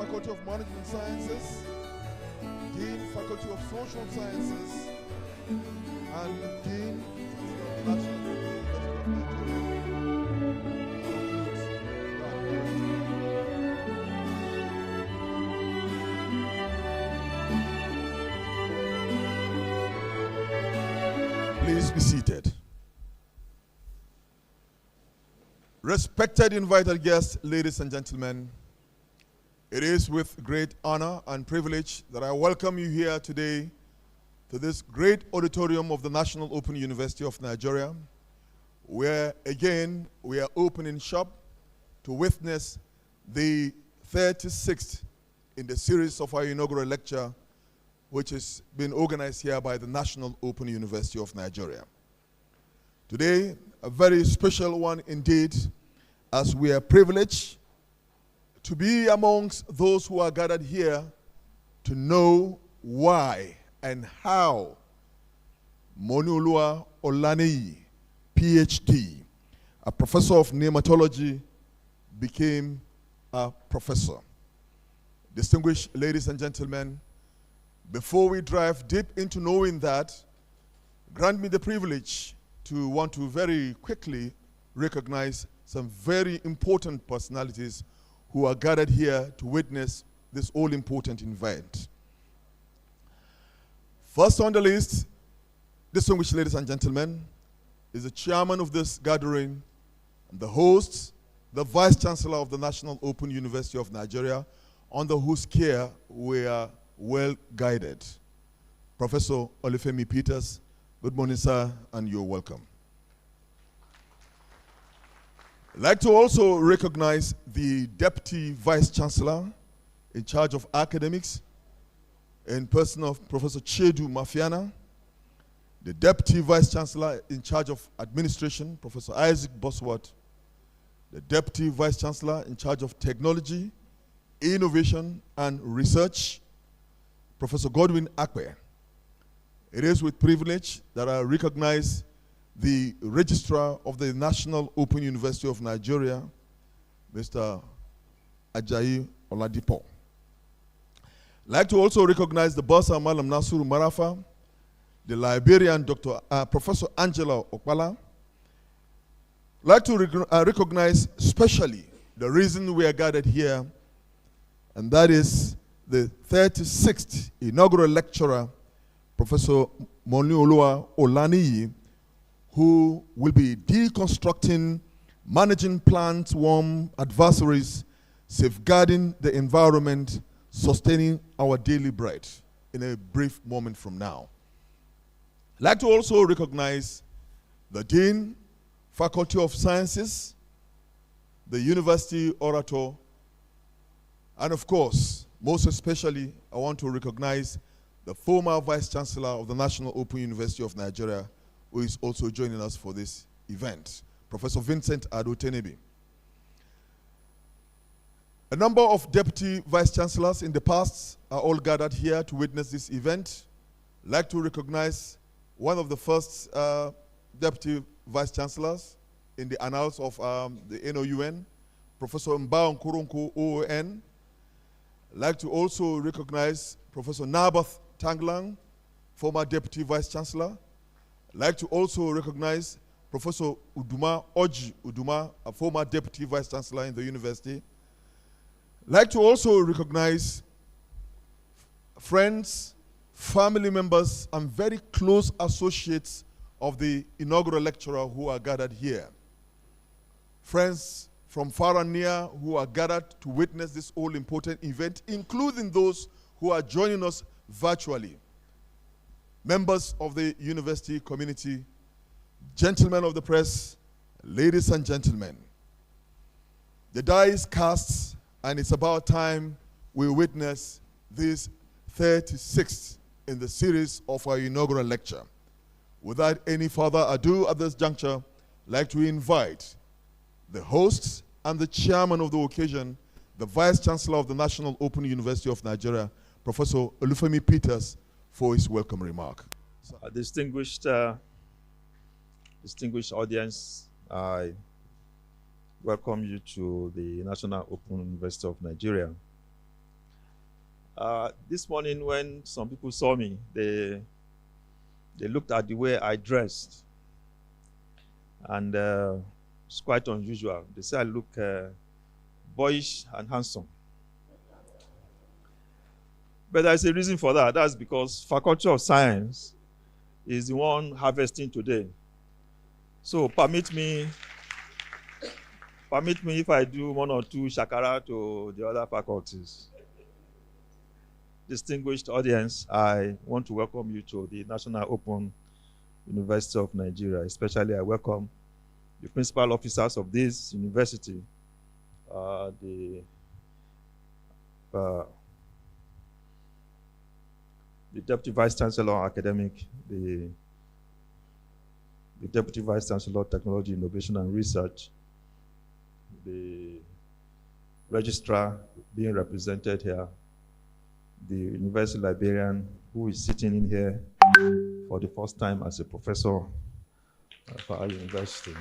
Faculty of Management Sciences, Dean, Faculty of Social Sciences, and Dean, National University of Nigeria. Please be seated. Respected invited guests, ladies and gentlemen, it is with great honor and privilege that I welcome you here today to this great auditorium of the National Open University of Nigeria, where again we are opening shop to witness the 36th in the series of our inaugural lecture, which has been organized here by the National Open University of Nigeria. Today, a very special one indeed, as we are privileged to be amongst those who are gathered here to know why and how Monioluwa Olaniyi, PhD, a professor of nematology, became a professor. Distinguished ladies and gentlemen, before we dive deep into knowing that, grant me the privilege to want to very quickly recognize some very important personalities who are gathered here to witness this all-important event. First on the list, distinguished ladies and gentlemen, is the chairman of this gathering, and the host, the Vice Chancellor of the National Open University of Nigeria, under whose care we are well guided. Professor Olufemi Peters, good morning, sir, and you're welcome. I'd like to also recognize the Deputy Vice Chancellor in charge of academics, in person of Professor Chedu Mafiana, the Deputy Vice Chancellor in charge of administration, Professor Isaac Bosworth, the Deputy Vice Chancellor in charge of technology, innovation, and research, Professor Godwin Akwe. It is with privilege that I recognize the Registrar of the National Open University of Nigeria, Mr. Ajayi Oladipo. I'd like to also recognize the Bossa Malam Nasuru Marafa, the librarian, Professor Angela Okpala. I'd like to recognize especially the reason we are gathered here, and that is the 36th inaugural lecturer, Professor Monioluwa Olaniyi, who will be deconstructing, managing plant worm adversaries, safeguarding the environment, sustaining our daily bread in a brief moment from now. I'd like to also recognize the Dean, Faculty of Sciences, the University Orator, and of course, most especially, I want to recognize the former Vice Chancellor of the National Open University of Nigeria, who is also joining us for this event, Professor Vincent Ado-Tenebi. A number of Deputy Vice Chancellors in the past are all gathered here to witness this event. I'd like to recognize one of the first Deputy Vice Chancellors in the annals of the NOUN, Professor Mbao Nkurunku OON. I'd like to also recognize Professor Nabath Tanglang, former Deputy Vice Chancellor. I'd like to also recognize Professor Uduma Oji Uduma, a former Deputy Vice Chancellor in the university. I'd like to also recognize friends, family members, and very close associates of the inaugural lecturer who are gathered here. Friends from far and near who are gathered to witness this all-important event, including those who are joining us virtually. Members of the university community, gentlemen of the press, ladies and gentlemen. The die is cast, and it's about time we witness this 36th in the series of our inaugural lecture. Without any further ado at this juncture, I'd like to invite the hosts and the chairman of the occasion, the Vice Chancellor of the National Open University of Nigeria, Professor Olufemi Peters, for his welcome remark. Distinguished audience, I welcome you to the National Open University of Nigeria. This morning when some people saw me, they looked at the way I dressed, and it's quite unusual. They say I look boyish and handsome. But there's a reason for that. That's because Faculty of Science is the one harvesting today. So permit me if I do one or two shakara to the other faculties. Distinguished audience, I want to welcome you to the National Open University of Nigeria. Especially I welcome the principal officers of this university, the Deputy Vice Chancellor Academic, the Deputy Vice Chancellor Technology, Innovation and Research, the Registrar being represented here, the University Librarian who is sitting in here for the first time as a professor for our university.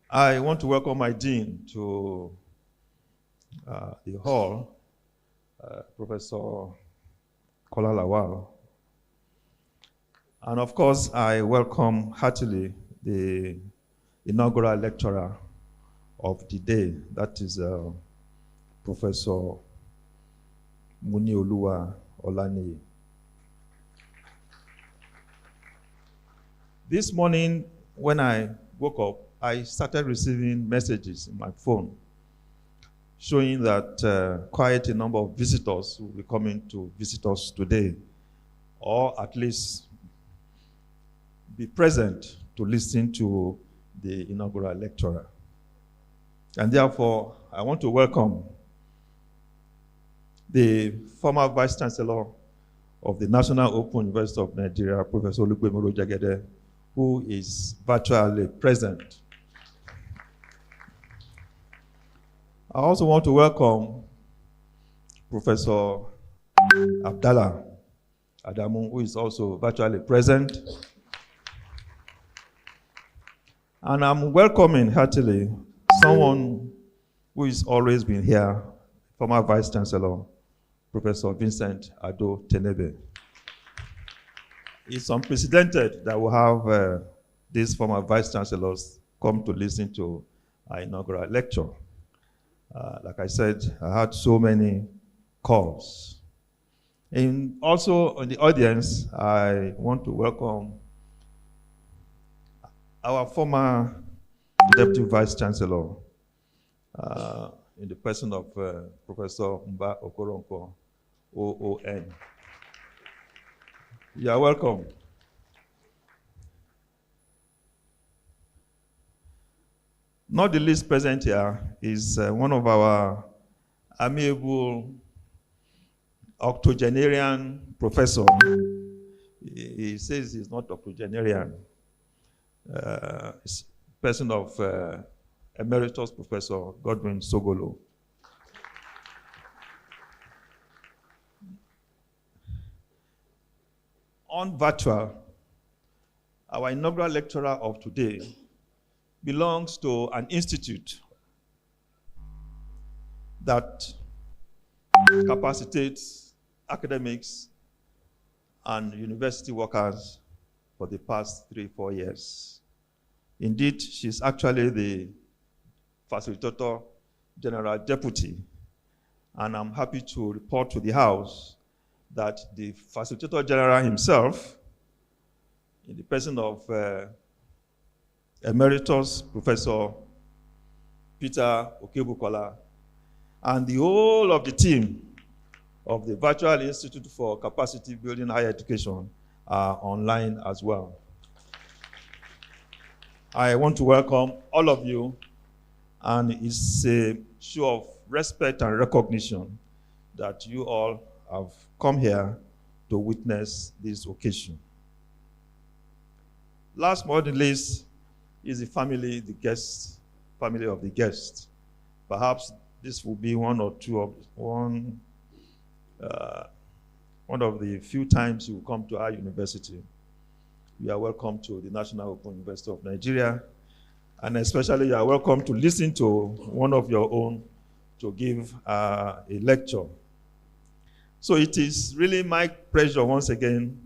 I want to welcome my Dean to the hall, Professor Lawal. And of course, I welcome heartily the inaugural lecturer of the day, that is Professor Monioluwa Olaniyi. This morning, when I woke up, I started receiving messages in my phone showing that quite a number of visitors will be coming to visit us today, or at least be present to listen to the inaugural lecturer. And therefore, I want to welcome the former Vice Chancellor of the National Open University of Nigeria, Professor Jagede, who is virtually present. I also want to welcome Professor Abdallah Adamu, who is also virtually present. And I'm welcoming heartily someone who has always been here, former Vice Chancellor, Professor Vincent Ado Tenebe. It's unprecedented that we have these former Vice Chancellors come to listen to our inaugural lecture. Like I said, I had so many calls. And also in the audience, I want to welcome our former Deputy Vice Chancellor, in the person of Professor Mba Okoronko, OON. You are welcome. Not the least present here is one of our amiable octogenarian professor. He says he's not octogenarian. He's person of Emeritus Professor Godwin Sogolo. On virtual, our inaugural lecturer of today belongs to an institute that capacitates academics and university workers for the past 3-4 years. Indeed, she's actually the Facilitator General Deputy, and I'm happy to report to the House that the Facilitator General himself, in the person of Emeritus Professor Peter Okebukola, and the whole of the team of the Virtual Institute for Capacity Building Higher Education are online as well. I want to welcome all of you, and it's a show of respect and recognition that you all have come here to witness this occasion. Last but not least is the family, the guests, family of the guest. Perhaps this will be one of the few times you will come to our university. You are welcome to the National Open University of Nigeria. And especially you are welcome to listen to one of your own to give a lecture. So it is really my pleasure once again.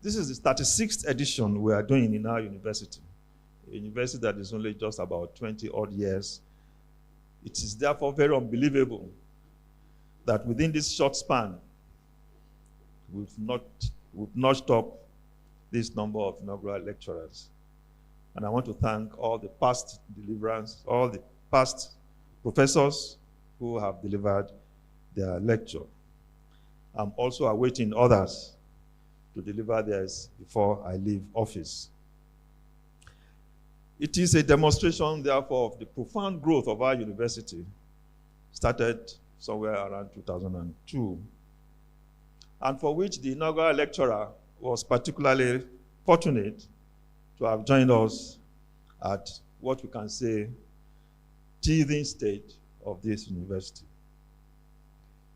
This is the 36th edition we are doing in our university, a university that is only just about 20 odd years. It is therefore very unbelievable that within this short span, we've notched up this number of inaugural lecturers. And I want to thank all the past deliverants, all the past professors who have delivered their lecture. I'm also awaiting others to deliver theirs before I leave office. It is a demonstration, therefore, of the profound growth of our university, started somewhere around 2002, and for which the inaugural lecturer was particularly fortunate to have joined us at what we can say teething stage of this university.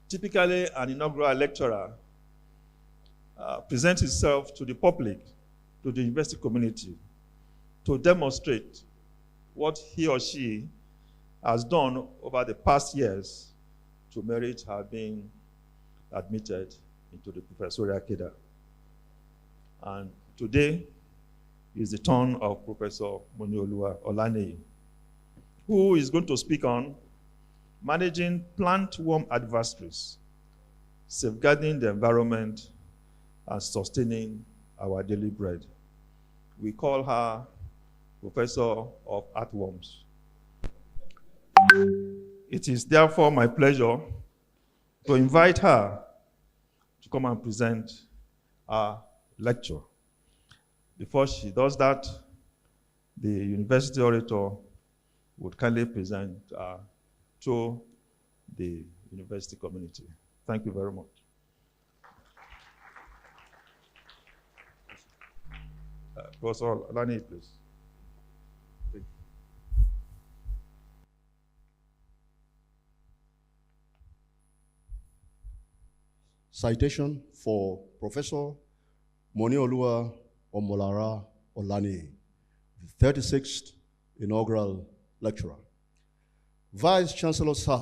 Typically, an inaugural lecturer presents himself to the public, to the university community, to demonstrate what he or she has done over the past years to merit her being admitted into the professorial cadre. And today is the turn of Professor Monioluwa Olaniyi, who is going to speak on managing plant worm adversaries, safeguarding the environment, and sustaining our daily bread. We call her Professor of Earthworms. It is therefore my pleasure to invite her to come and present our lecture. Before she does that, the university orator would kindly present to the university community. Thank you very much. Professor Olaniyi, please. Citation for Professor Monioluwa Omolara Olaniyi, the 36th Inaugural Lecturer. Vice Chancellor Sir,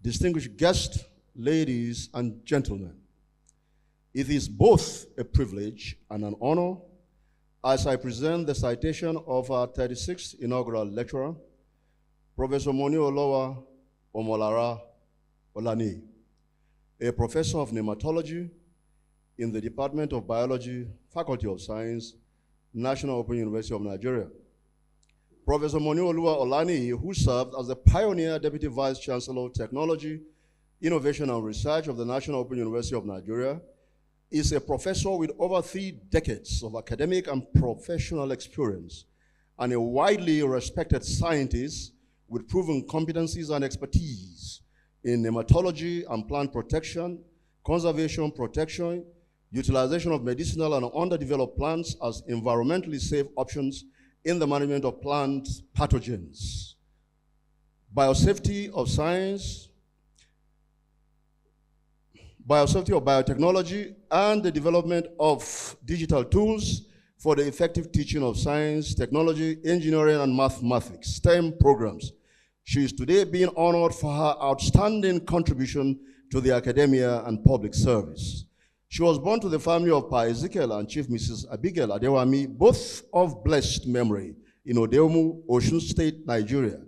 distinguished guests, ladies and gentlemen, it is both a privilege and an honor as I present the citation of our 36th Inaugural Lecturer, Professor Monioluwa Omolara Olaniyi, a professor of nematology in the Department of Biology, Faculty of Science, National Open University of Nigeria. Professor Monioluwa Olaniyi, who served as the pioneer Deputy Vice Chancellor of Technology, Innovation and Research of the National Open University of Nigeria, is a professor with over 3 decades of academic and professional experience and a widely respected scientist with proven competencies and expertise in nematology and plant protection, conservation protection, utilization of medicinal and underdeveloped plants as environmentally safe options in the management of plant pathogens, biosafety of science, biosafety of biotechnology, and the development of digital tools for the effective teaching of science, technology, engineering, and mathematics, STEM programs. She is today being honored for her outstanding contribution to the academia and public service. She was born to the family of Pa Ezekiel and Chief Mrs. Abigail Adewami, both of blessed memory, in Odeomu, Osun State, Nigeria.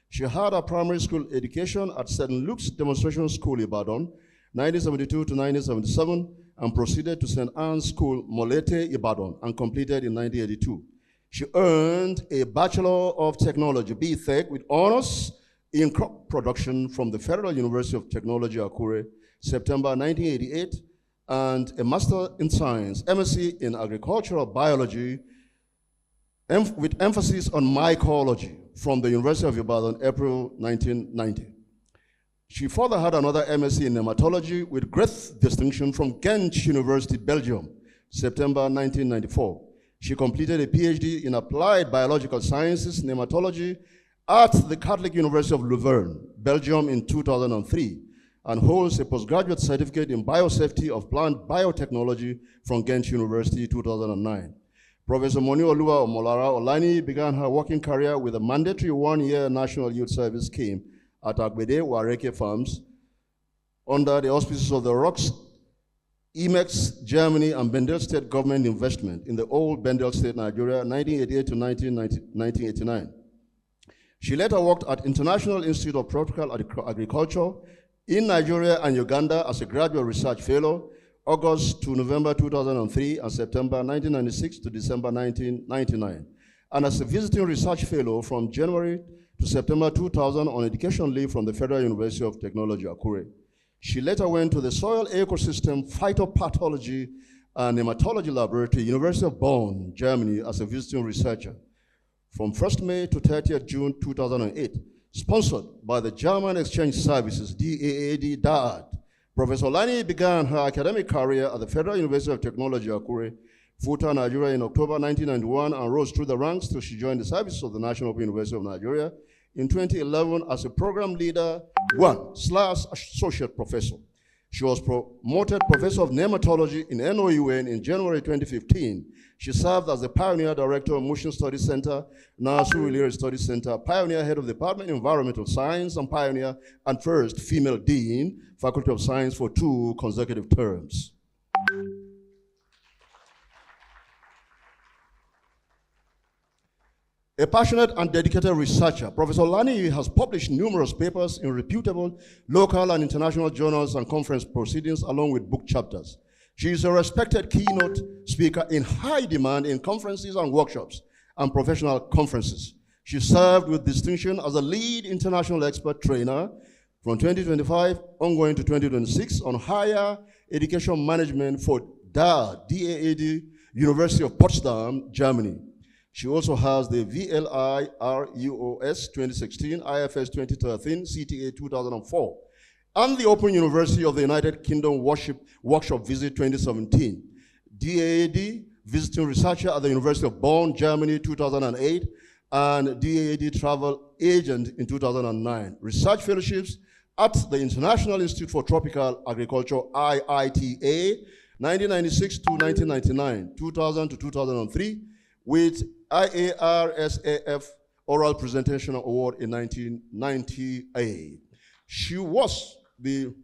She had her primary school education at St. Luke's Demonstration School, Ibadan, 1972 to 1977, and proceeded to St. Anne's School, Molete, Ibadan, and completed in 1982. She earned a Bachelor of Technology, BTech, with honors in crop production from the Federal University of Technology, Akure, September 1988, and a Master in Science, MSc in Agricultural Biology, with emphasis on mycology from the University of Ibadan, April 1990. She further had another MSc in Nematology with great distinction from Ghent University, Belgium, September 1994. She completed a PhD in Applied Biological Sciences, Nematology at the Catholic University of Leuven, Belgium in 2003, and holds a postgraduate certificate in biosafety of plant biotechnology from Ghent University, 2009. Professor Monioluwa Omolara Olaniyi began her working career with a mandatory one-year National Youth Service scheme at Agbede Wareke Farms under the auspices of the ROCS, EMEX, Germany, and Bendel State government investment in the old Bendel State, Nigeria, 1988 to 1989. She later worked at International Institute of Tropical Agriculture in Nigeria and Uganda as a graduate research fellow, August to November 2003 and September 1996 to December 1999, and as a visiting research fellow from January to September 2000 on education leave from the Federal University of Technology, Akure. She later went to the Soil Ecosystem Phytopathology and Nematology Laboratory, University of Bonn, Germany, as a visiting researcher from 1st May to 30th June 2008, sponsored by the German Exchange Services, DAAD. Professor Olaniyi began her academic career at the Federal University of Technology, Akure, Futa, Nigeria in October 1991 and rose through the ranks till she joined the services of the National Open University of Nigeria in 2011 as a program leader 1/associate professor. She was promoted professor of nematology in NOUN in January 2015. She served as the pioneer director of Motion Studies Center, now Surulere Studies Center, pioneer head of the Department of Environmental Science, and pioneer and first female dean, Faculty of Science, for 2 consecutive terms. A passionate and dedicated researcher, Professor Olaniyi has published numerous papers in reputable local and international journals and conference proceedings, along with book chapters. She is a respected keynote speaker in high demand in conferences and workshops and professional conferences. She served with distinction as a lead international expert trainer from 2025 ongoing to 2026 on higher education management for DAAD, University of Potsdam, Germany. She also has the VLI-RUOS 2016, IFS 2013, CTA 2004, and the Open University of the United Kingdom Workshop Visit 2017. DAAD, Visiting Researcher at the University of Bonn, Germany 2008, and DAAD Travel Agent in 2009. Research Fellowships at the International Institute for Tropical Agriculture, IITA, 1996 to 1999, 2000 to 2003, with IARSAF Oral Presentation Award in 1998. She was the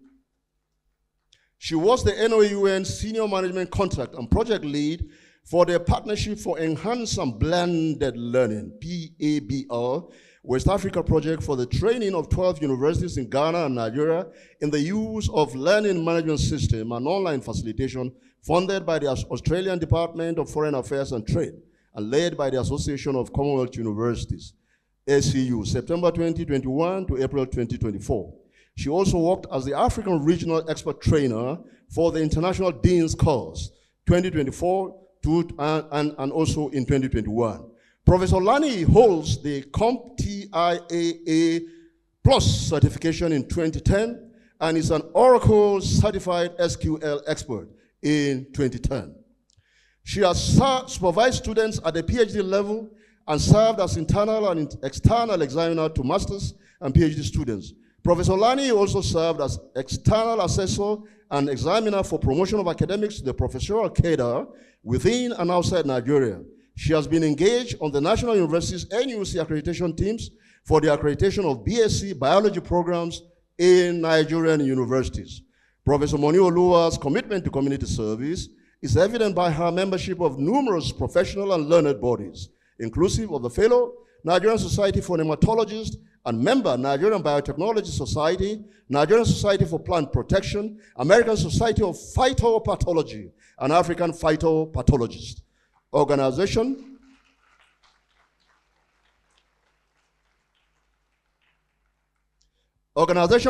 NOUN Senior Management Contract and Project Lead for the Partnership for Enhanced and Blended Learning, PABL, West Africa project for the training of 12 universities in Ghana and Nigeria in the use of learning management system and online facilitation funded by the Australian Department of Foreign Affairs and Trade and led by the Association of Commonwealth Universities, ACU, September 2021 to April 2024. She also worked as the African Regional Expert Trainer for the International Dean's Course, 2024 and also in 2021. Professor Olaniyi holds the CompTIAA Plus certification in 2010 and is an Oracle Certified SQL Expert in 2010. She has supervised students at the PhD level and served as internal and external examiner to master's and PhD students. Professor Olaniyi also served as external assessor and examiner for promotion of academics to the professorial cadre within and outside Nigeria. She has been engaged on the National University's NUC accreditation teams for the accreditation of BSc biology programs in Nigerian universities. Professor Monioluwa's commitment to community service is evident by her membership of numerous professional and learned bodies, inclusive of the Fellow, Nigerian Society for Nematologists, and member Nigerian Biotechnology Society, Nigerian Society for Plant Protection, American Society of Phytopathology, and African Phytopathologist. Organization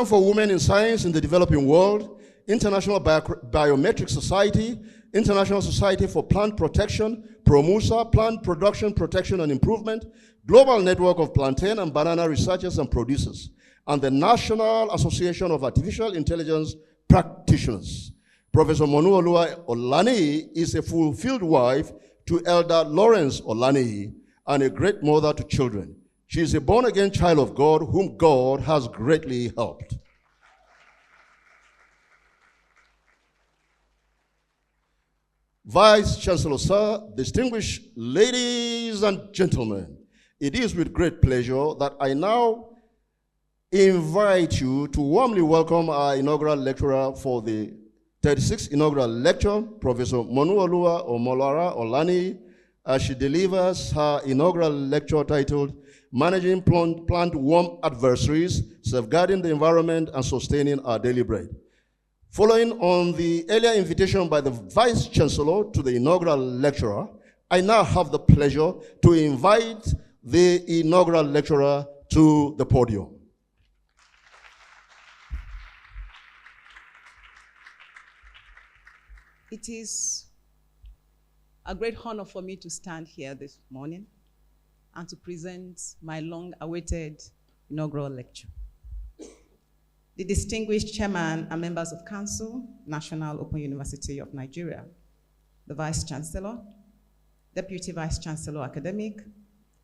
for Women in Science in the Developing World, International Biometric Society, International Society for Plant Protection, PROMUSA, Plant Production, Protection and Improvement, Global Network of Plantain and Banana Researchers and Producers, and the National Association of Artificial Intelligence Practitioners. Professor Monioluwa Olaniyi is a fulfilled wife to Elder Lawrence Olaniyi and a great mother to children. She is a born-again child of God whom God has greatly helped. Vice Chancellor, sir, distinguished ladies and gentlemen, it is with great pleasure that I now invite you to warmly welcome our inaugural lecturer for the 36th Inaugural Lecture, Professor Monioluwa Omolara Olaniyi, as she delivers her inaugural lecture titled Managing Plant Worm Adversaries, Safeguarding the Environment and Sustaining Our Daily Bread. Following on the earlier invitation by the Vice Chancellor to the inaugural lecturer, I now have the pleasure to invite the inaugural lecturer to the podium. It is a great honor for me to stand here this morning and to present my long-awaited inaugural lecture. The distinguished chairman and members of council, National Open University of Nigeria, the Vice Chancellor, Deputy Vice Chancellor Academic,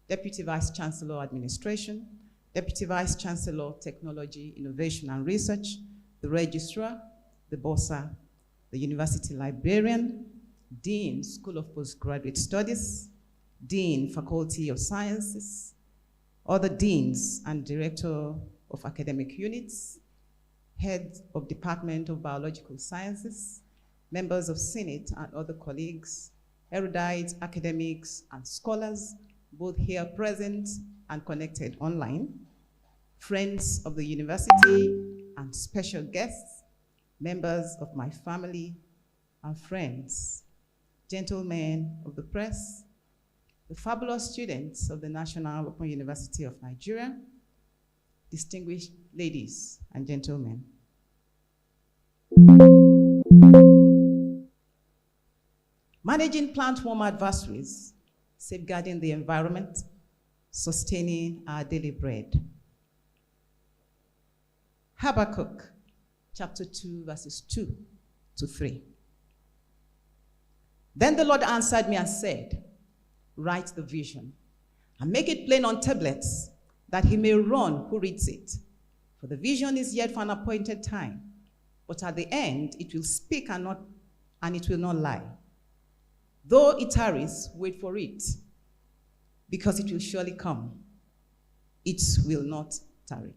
Deputy Vice Chancellor Administration, Deputy Vice Chancellor Technology, Innovation and Research, the Registrar, the Bossa, the University Librarian, Dean, School of Postgraduate Studies, Dean, Faculty of Sciences, other deans and Director of Academic Units, Head of Department of Biological Sciences, members of Senate and other colleagues, erudites, academics, and scholars, both here present and connected online, friends of the university and special guests, members of my family and friends, gentlemen of the press, the fabulous students of the National Open University of Nigeria, distinguished ladies and gentlemen. Managing plant worm adversaries, safeguarding the environment, sustaining our daily bread. Habakkuk, chapter 2, verses 2 to 3. Then the Lord answered me and said, write the vision and make it plain on tablets, that he may run who reads it. For the vision is yet for an appointed time, but at the end it will speak and it will not lie. Though it tarries, wait for it, because it will surely come. It will not tarry.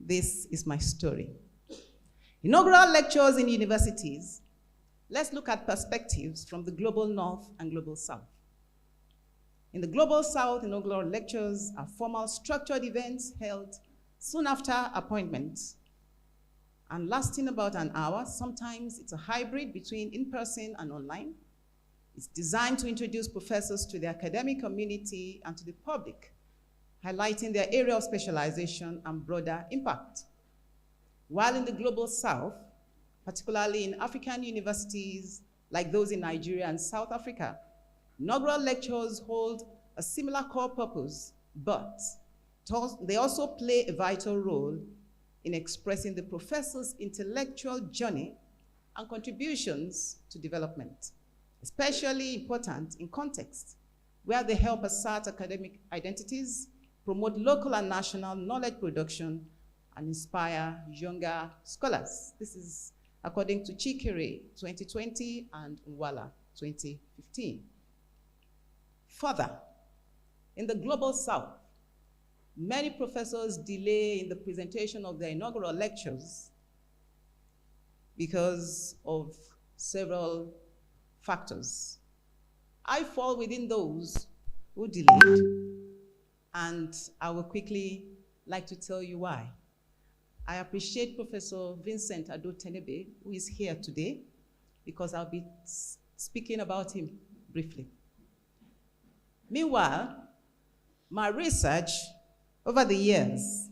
This is my story. Inaugural lectures in universities. Let's look at perspectives from the global north and global south. In the global south, inaugural lectures are formal structured events held soon after appointments and lasting about an hour. Sometimes it's a hybrid between in-person and online. It's designed to introduce professors to the academic community and to the public, highlighting their area of specialization and broader impact. While in the global south, particularly in African universities like those in Nigeria and South Africa, inaugural lectures hold a similar core purpose, but they also play a vital role in expressing the professor's intellectual journey and contributions to development, especially important in context where they help assert academic identities, promote local and national knowledge production, and inspire younger scholars. This is according to Chikere 2020 and Nwala 2015. Further, in the global south, many professors delay in the presentation of their inaugural lectures because of several factors. I fall within those who delayed, and I will quickly like to tell you why. I appreciate Professor Vincent Ado-Tenebe, who is here today, because I'll be speaking about him briefly. Meanwhile, my research over the years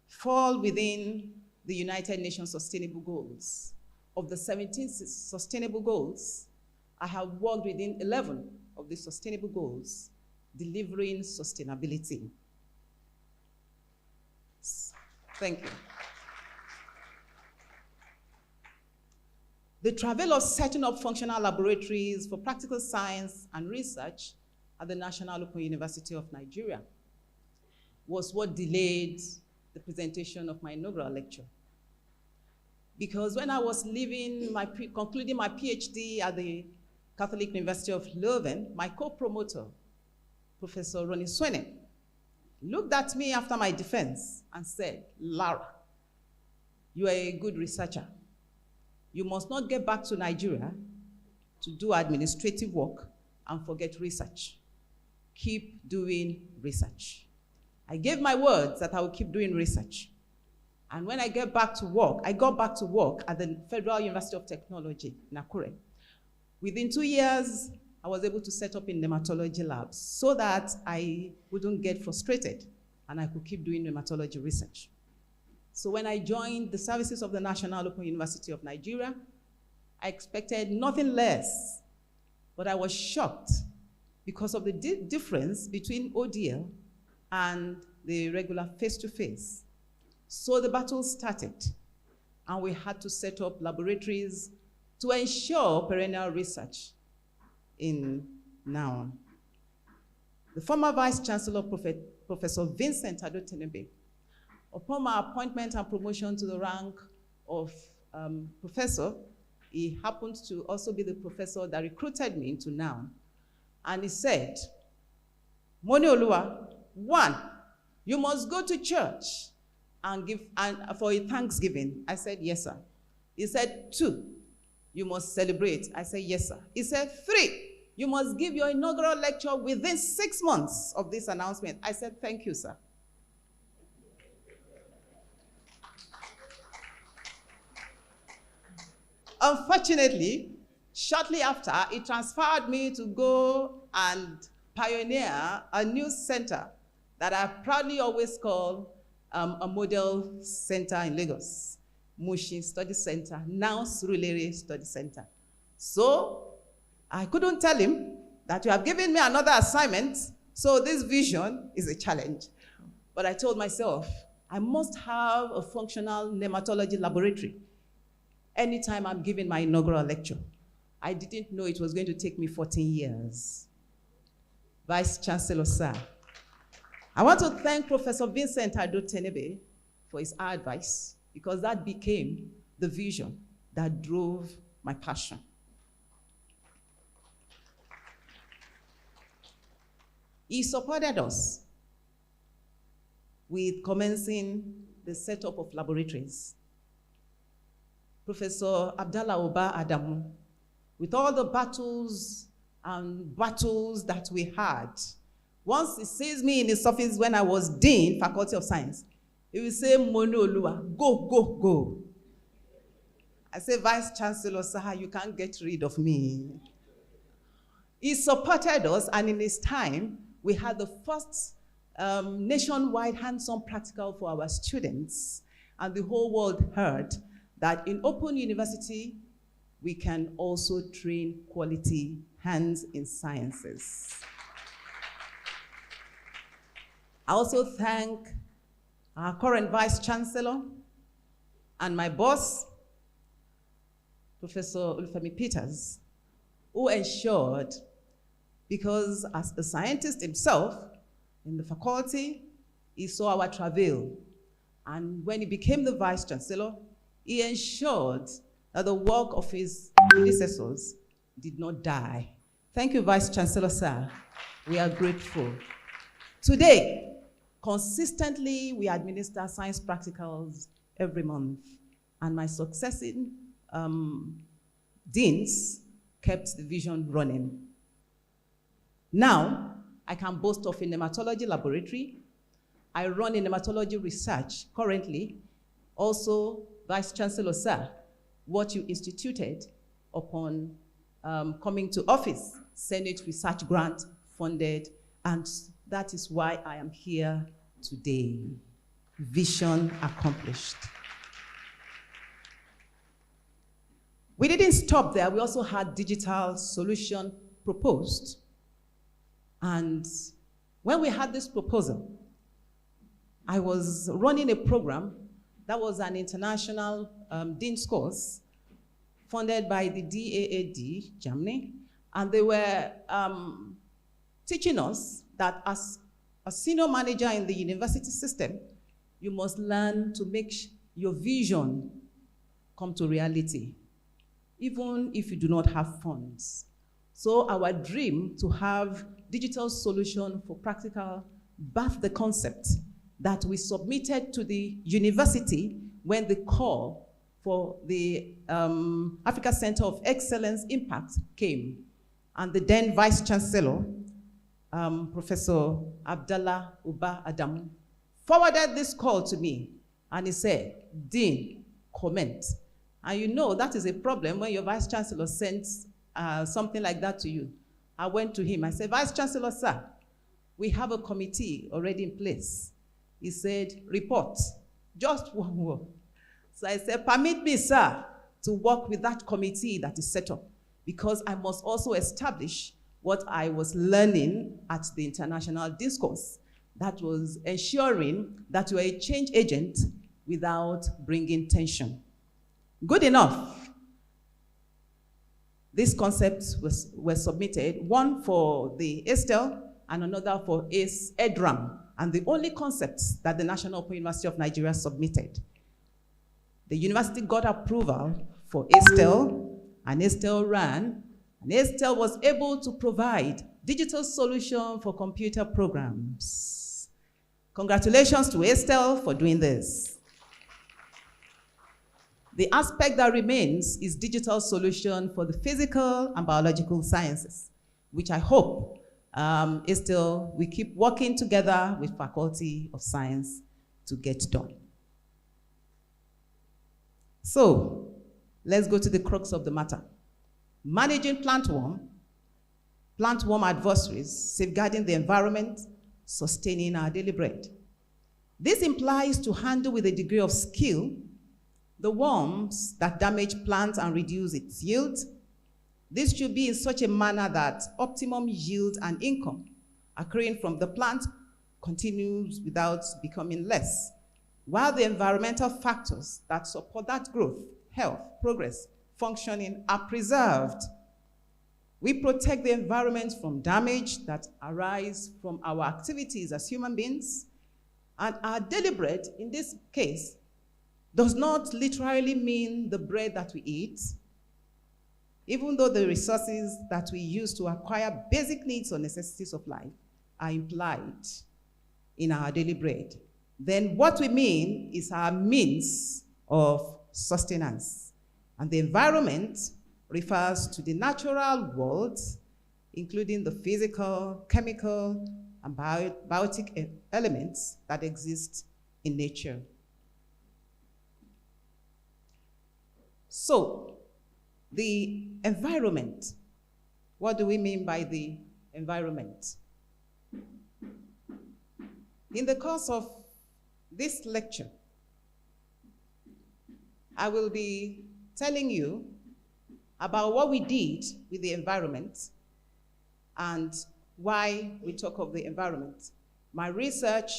fall within the United Nations Sustainable Goals. Of the 17 Sustainable Goals, I have worked within 11 of the Sustainable Goals, delivering sustainability. Thank you. The travail of setting up functional laboratories for practical science and research at the National Open University of Nigeria was what delayed the presentation of my inaugural lecture. because when I was concluding my PhD at the Catholic University of Leuven, my co-promoter, Professor Ronnie Sweeney, looked at me after my defense and said, Lara, you are a good researcher. You must not get back to Nigeria to do administrative work and forget research. Keep doing research. I gave my words that I would keep doing research. And when I got back to work at the Federal University of Technology in Akure. Within 2 years, I was able to set up in nematology labs so that I wouldn't get frustrated and I could keep doing nematology research. So when I joined the services of the National Open University of Nigeria, I expected nothing less, but I was shocked because of the difference between ODL and the regular face-to-face. So the battle started, and we had to set up laboratories to ensure perennial research in NOUN. The former Vice Chancellor, Professor Vincent Adotenebe, upon my appointment and promotion to the rank of professor, he happened to also be the professor that recruited me into NOUN. And he said, Monioluwa, 1, you must go to church and give for a Thanksgiving. I said, yes, sir. He said, 2, you must celebrate. I said, yes, sir. He said, 3, you must give your inaugural lecture within 6 months of this announcement. I said, thank you, sir. Unfortunately, shortly after, he transferred me to go and pioneer a new center that I proudly always call a model center in Lagos, Mushin Study Center, now Surulere Study Center. So I couldn't tell him that you have given me another assignment, so this vision is a challenge. But I told myself, I must have a functional nematology laboratory anytime I'm giving my inaugural lecture. I didn't know it was going to take me 14 years. Vice Chancellor, sir. I want to thank Professor Vincent Adotenebe for his advice, because that became the vision that drove my passion. He supported us with commencing the setup of laboratories. Professor Abdallah Oba Adamu, with all the battles that we had. Once he sees me in his office when I was Dean, Faculty of Science, he will say, Monioluwa, go, go, go. I say, Vice Chancellor, sir, you can't get rid of me. He supported us, and in his time, we had the first nationwide hands-on practical for our students, and the whole world heard that in Open University, we can also train quality hands in sciences. I also thank our current Vice Chancellor and my boss, Professor Olufemi Peters, who ensured, because as a scientist himself in the faculty, he saw our travail. And when he became the Vice Chancellor, he ensured that the work of his predecessors did not die. Thank you, Vice Chancellor, sir. We are grateful. Today, consistently, we administer science practicals every month, and my succeeding deans kept the vision running. Now, I can boast of a nematology laboratory. I run a nematology research currently. Also, Vice Chancellor, sir, what you instituted upon coming to office, Senate Research Grant funded, and that is why I am here today. Vision accomplished. We didn't stop there. We also had digital solution proposed. And when we had this proposal, I was running a program that was an international Dean's course funded by the DAAD, Germany, and they were teaching us that as a senior manager in the university system, you must learn to make your vision come to reality, even if you do not have funds. So our dream to have digital solution for practical birthed the concept that we submitted to the university when the call for the Africa Center of Excellence Impact came. And the then Vice Chancellor, Professor Abdallah Uba Adamu, forwarded this call to me, and he said, Dean, comment. And you know that is a problem when your Vice Chancellor sends something like that to you. I went to him, I said, Vice Chancellor, sir, we have a committee already in place. He said, report, just one word. So I said, permit me, sir, to work with that committee that is set up, because I must also establish what I was learning at the international discourse. That was ensuring that you are a change agent without bringing tension. Good enough. These concepts were submitted, one for the Estel and another for EDRAM, and the only concepts that the National Open University of Nigeria submitted. The university got approval for Estel, and Estel ran, and Estel was able to provide digital solution for computer programs. Congratulations to Estel for doing this. The aspect that remains is digital solution for the physical and biological sciences, which I hope Estel, we keep working together with Faculty of Science to get done. So, let's go to the crux of the matter. Managing Plant Worm Adversaries, safeguarding the environment, sustaining our daily bread. This implies to handle with a degree of skill the worms that damage plants and reduce its yield. This should be in such a manner that optimum yield and income occurring from the plant continues without becoming less, while the environmental factors that support that growth, health, progress, functioning are preserved. We protect the environment from damage that arise from our activities as human beings, and our daily bread, in this case, does not literally mean the bread that we eat, even though the resources that we use to acquire basic needs or necessities of life are implied in our daily bread. Then what we mean is our means of sustenance. And the environment refers to the natural world, including the physical, chemical, and biotic elements that exist in nature. So, the environment, what do we mean by the environment? In the course of this lecture, I will be telling you about what we did with the environment and why we talk of the environment, my research,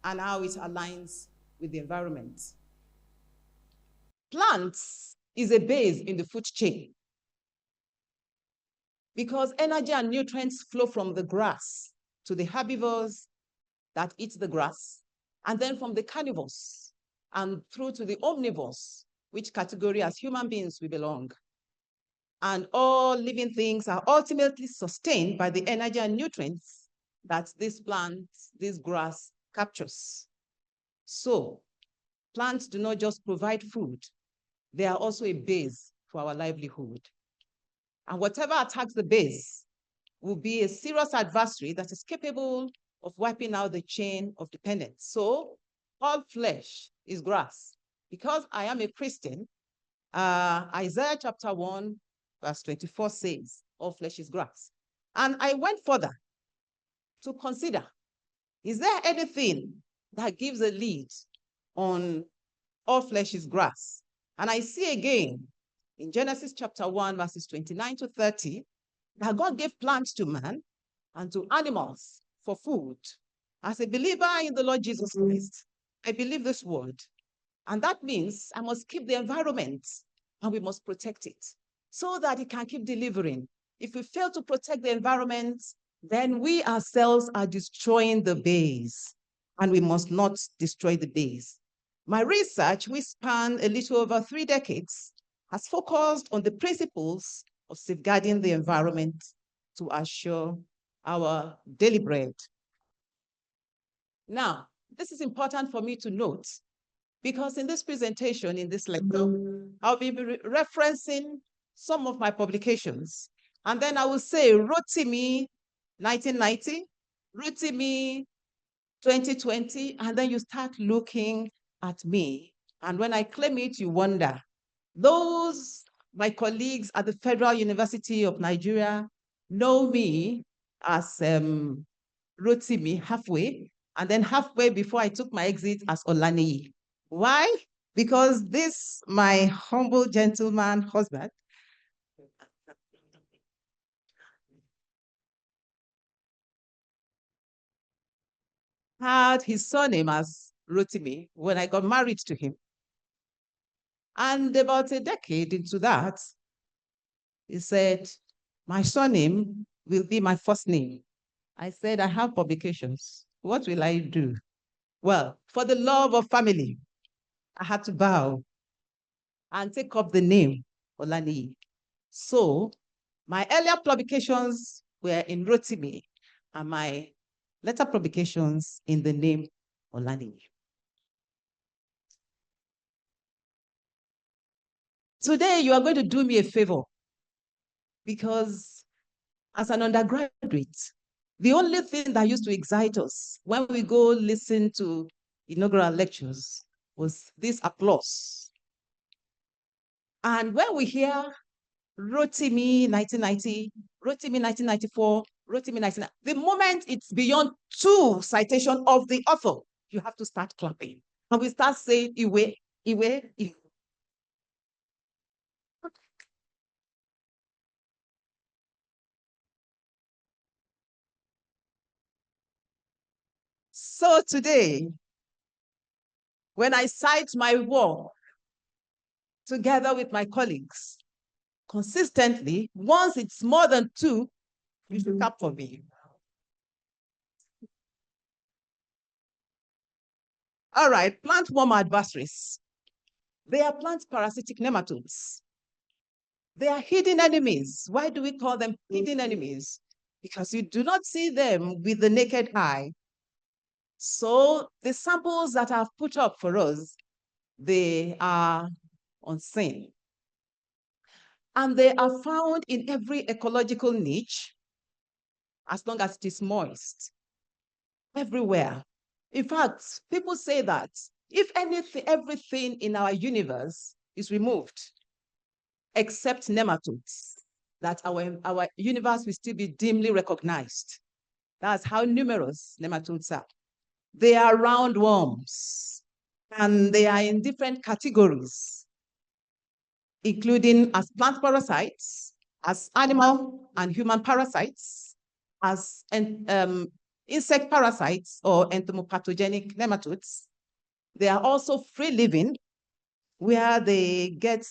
and how it aligns with the environment. Plants is a base in the food chain because energy and nutrients flow from the grass to the herbivores that eat the grass, and then from the carnivores and through to the omnivores, which category as human beings we belong. And all living things are ultimately sustained by the energy and nutrients that this plant, this grass captures. So plants do not just provide food, they are also a base for our livelihood. And whatever attacks the base will be a serious adversary that is capable of wiping out the chain of dependence. So all flesh is grass. Because I am a Christian, Isaiah chapter 1, verse 24 says, all flesh is grass. And I went further to consider, is there anything that gives a lead on all flesh is grass? And I see again in Genesis chapter 1, verses 29 to 30, that God gave plants to man and to animals for food. As a believer in the Lord Jesus Christ, I believe this word. And that means I must keep the environment and we must protect it so that it can keep delivering. If we fail to protect the environment, then we ourselves are destroying the base, and we must not destroy the base. My research, which spanned a little over 3 decades, has focused on the principles of safeguarding the environment to assure our daily bread. Now, this is important for me to note because in this presentation, in this lecture, I'll be referencing some of my publications. And then I will say Rotimi 1990, Rotimi 2020, and then you start looking at me. And when I claim it, you wonder. Those, my colleagues at the Federal University of Nigeria, know me as Rotimi halfway, and then halfway before I took my exit as Olaniyi. Why? Because this, my humble gentleman husband, had his surname as Rotimi when I got married to him. And about a decade into that, he said, my surname will be my first name. I said, I have publications. What will I do? Well, for the love of family, I had to bow and take up the name Olaniyi. So my earlier publications were in Rotimi and my later publications in the name Olaniyi. Today, you are going to do me a favor because as an undergraduate, the only thing that used to excite us when we go listen to inaugural lectures was this applause. And when we hear Rotimi 1990, Rotimi 1994, Rotimi 1990, the moment it's beyond 2 citations of the author, you have to start clapping. And we start saying, Iwe, Iwe, Iwe. So today, when I cite my work together with my colleagues, consistently, once it's more than 2, you should clap for me. All right, plant worm adversaries. They are plant parasitic nematodes. They are hidden enemies. Why do we call them hidden enemies? Because you do not see them with the naked eye. So the samples that I've put up for us, they are unseen. And they are found in every ecological niche, as long as it is moist, everywhere. In fact, people say that if anything, everything in our universe is removed, except nematodes, that our universe will still be dimly recognized. That's how numerous nematodes are. They are roundworms, and they are in different categories, including as plant parasites, as animal and human parasites, as insect parasites or entomopathogenic nematodes. They are also free-living, where they get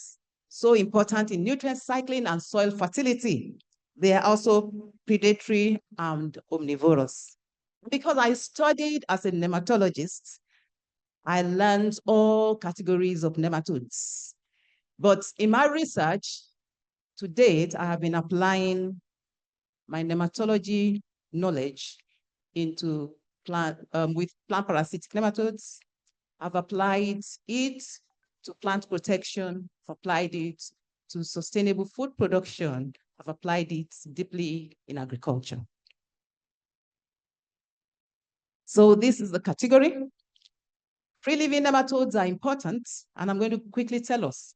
so important in nutrient cycling and soil fertility. They are also predatory and omnivorous. Because I studied as a nematologist, I learned all categories of nematodes. But in my research, to date, I have been applying my nematology knowledge into with plant parasitic nematodes. I've applied it to plant protection, I've applied it to sustainable food production, I've applied it deeply in agriculture. So this is the category. Free-living nematodes are important, and I'm going to quickly tell us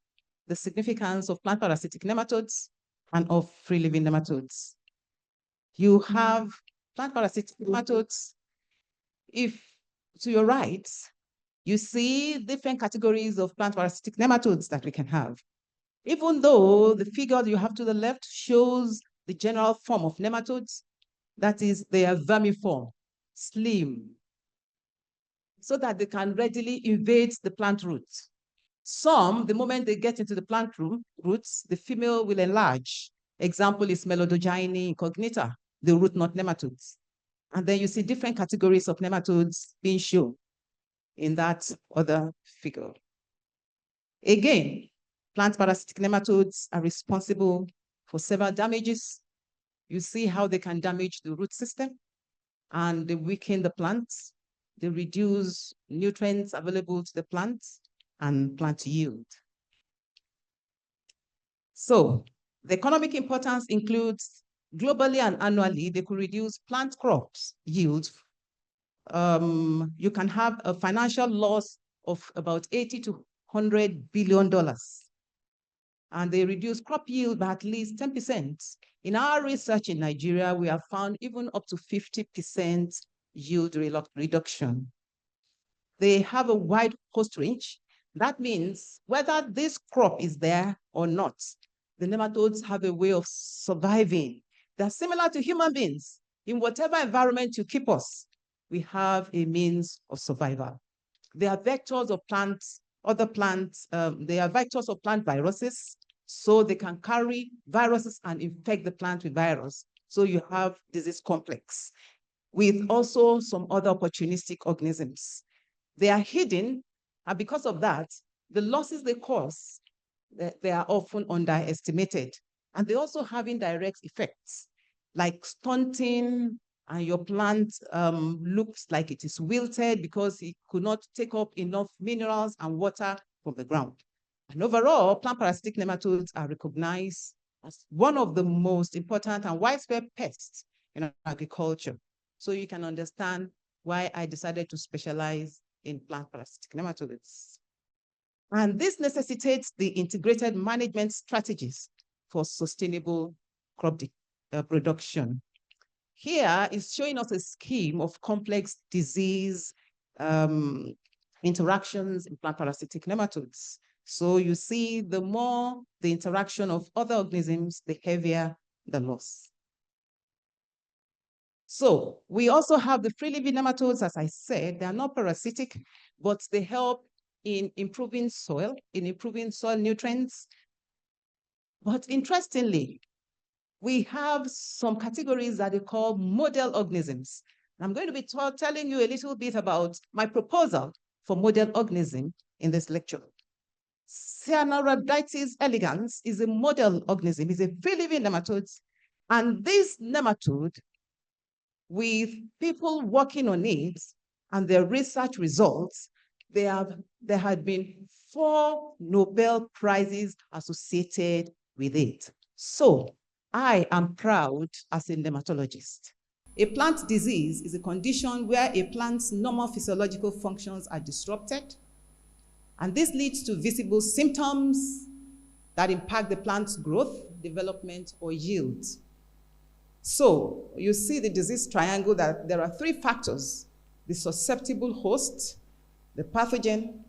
the significance of plant parasitic nematodes and of free-living nematodes. You have plant parasitic nematodes. If to your right, you see different categories of plant parasitic nematodes that we can have. Even though the figure you have to the left shows the general form of nematodes, that is, they are vermiform, slim, so that they can readily invade the plant roots. Some, the moment they get into the plant roots, the female will enlarge. Example is Melodogyne incognita, the root knot nematodes. And then you see different categories of nematodes being shown. in that other figure. Again, plant parasitic nematodes are responsible for several damages. You see how they can damage the root system, and they weaken the plants. They reduce nutrients available to the plants and plant yield. So the economic importance includes globally and annually, they could reduce plant crops yield. You can have a financial loss of about $80 to $100 billion. And they reduce crop yield by at least 10%. In our research in Nigeria, we have found even up to 50% yield reduction. They have a wide host range. That means whether this crop is there or not, the nematodes have a way of surviving. They're similar to human beings. In whatever environment you keep us, we have a means of survival. They are vectors of plants, other plants, they are vectors of plant viruses, so they can carry viruses and infect the plant with virus. So you have disease complex with also some other opportunistic organisms. They are hidden, and because of that, the losses they cause, they are often underestimated. And they also have indirect effects, like stunting, and your plant looks like it is wilted because it could not take up enough minerals and water from the ground. And overall, plant parasitic nematodes are recognized as one of the most important and widespread pests in agriculture. So you can understand why I decided to specialize in plant parasitic nematodes. And this necessitates the integrated management strategies for sustainable crop production. Here is showing us a scheme of complex disease interactions in plant parasitic nematodes. So you see, the more the interaction of other organisms, the heavier the loss. So we also have the free-living nematodes, as I said. They are not parasitic, but they help in improving soil nutrients. But interestingly, we have some categories that they call model organisms. And I'm going to be telling you a little bit about my proposal for model organism in this lecture. Cyanuroditis elegans is a model organism, it's a free-living nematode. And this nematode, with people working on it and their research results, there had been 4 Nobel Prizes associated with it. So I am proud as a nematologist. A plant disease is a condition where a plant's normal physiological functions are disrupted, and this leads to visible symptoms that impact the plant's growth, development, or yield. So you see the disease triangle that there are 3 factors: the susceptible host, the pathogen,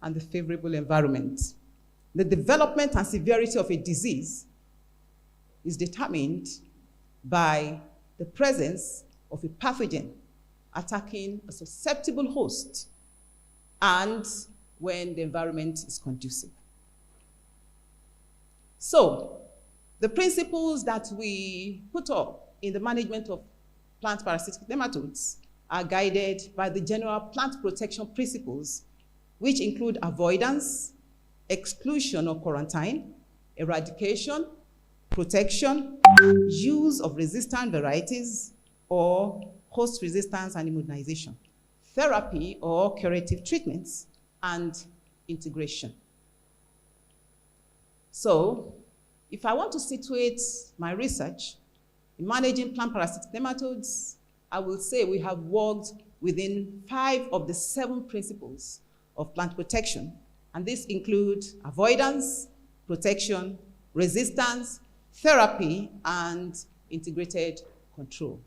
and the favorable environment. The development and severity of a disease is determined by the presence of a pathogen attacking a susceptible host and when the environment is conducive. So the principles that we put up in the management of plant parasitic nematodes are guided by the general plant protection principles, which include avoidance, exclusion or quarantine, eradication, protection, use of resistant varieties or host resistance and immunization, therapy or curative treatments, and integration. So if I want to situate my research in managing plant parasitic nematodes, I will say we have worked within 5 of the 7 principles of plant protection, and these include avoidance, protection, resistance, therapy, and integrated control.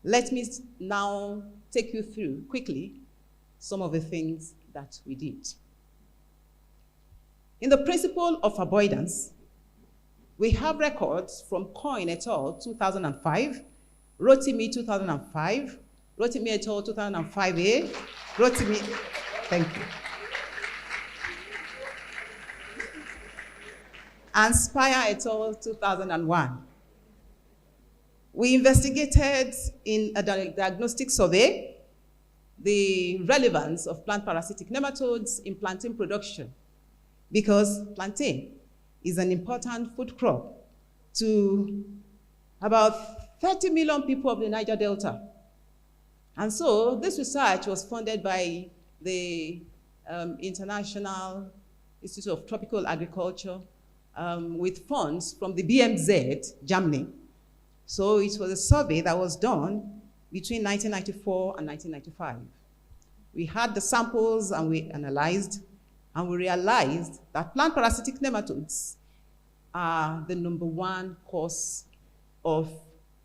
Let me now take you through quickly some of the things that we did. In the principle of avoidance, we have records from Coyne et al. 2005, Rotimi 2005, Rotimi et al. 2005A, Rotimi, thank you, and Spire et al. 2001. We investigated in a diagnostic survey the relevance of plant parasitic nematodes in plantain production, because plantain is an important food crop to about 30 million people of the Niger Delta. And so this research was funded by the International Institute of Tropical Agriculture with funds from the BMZ, Germany. So it was a survey that was done between 1994 and 1995. We had the samples and we analyzed, and we realized that plant parasitic nematodes are the #1 cause of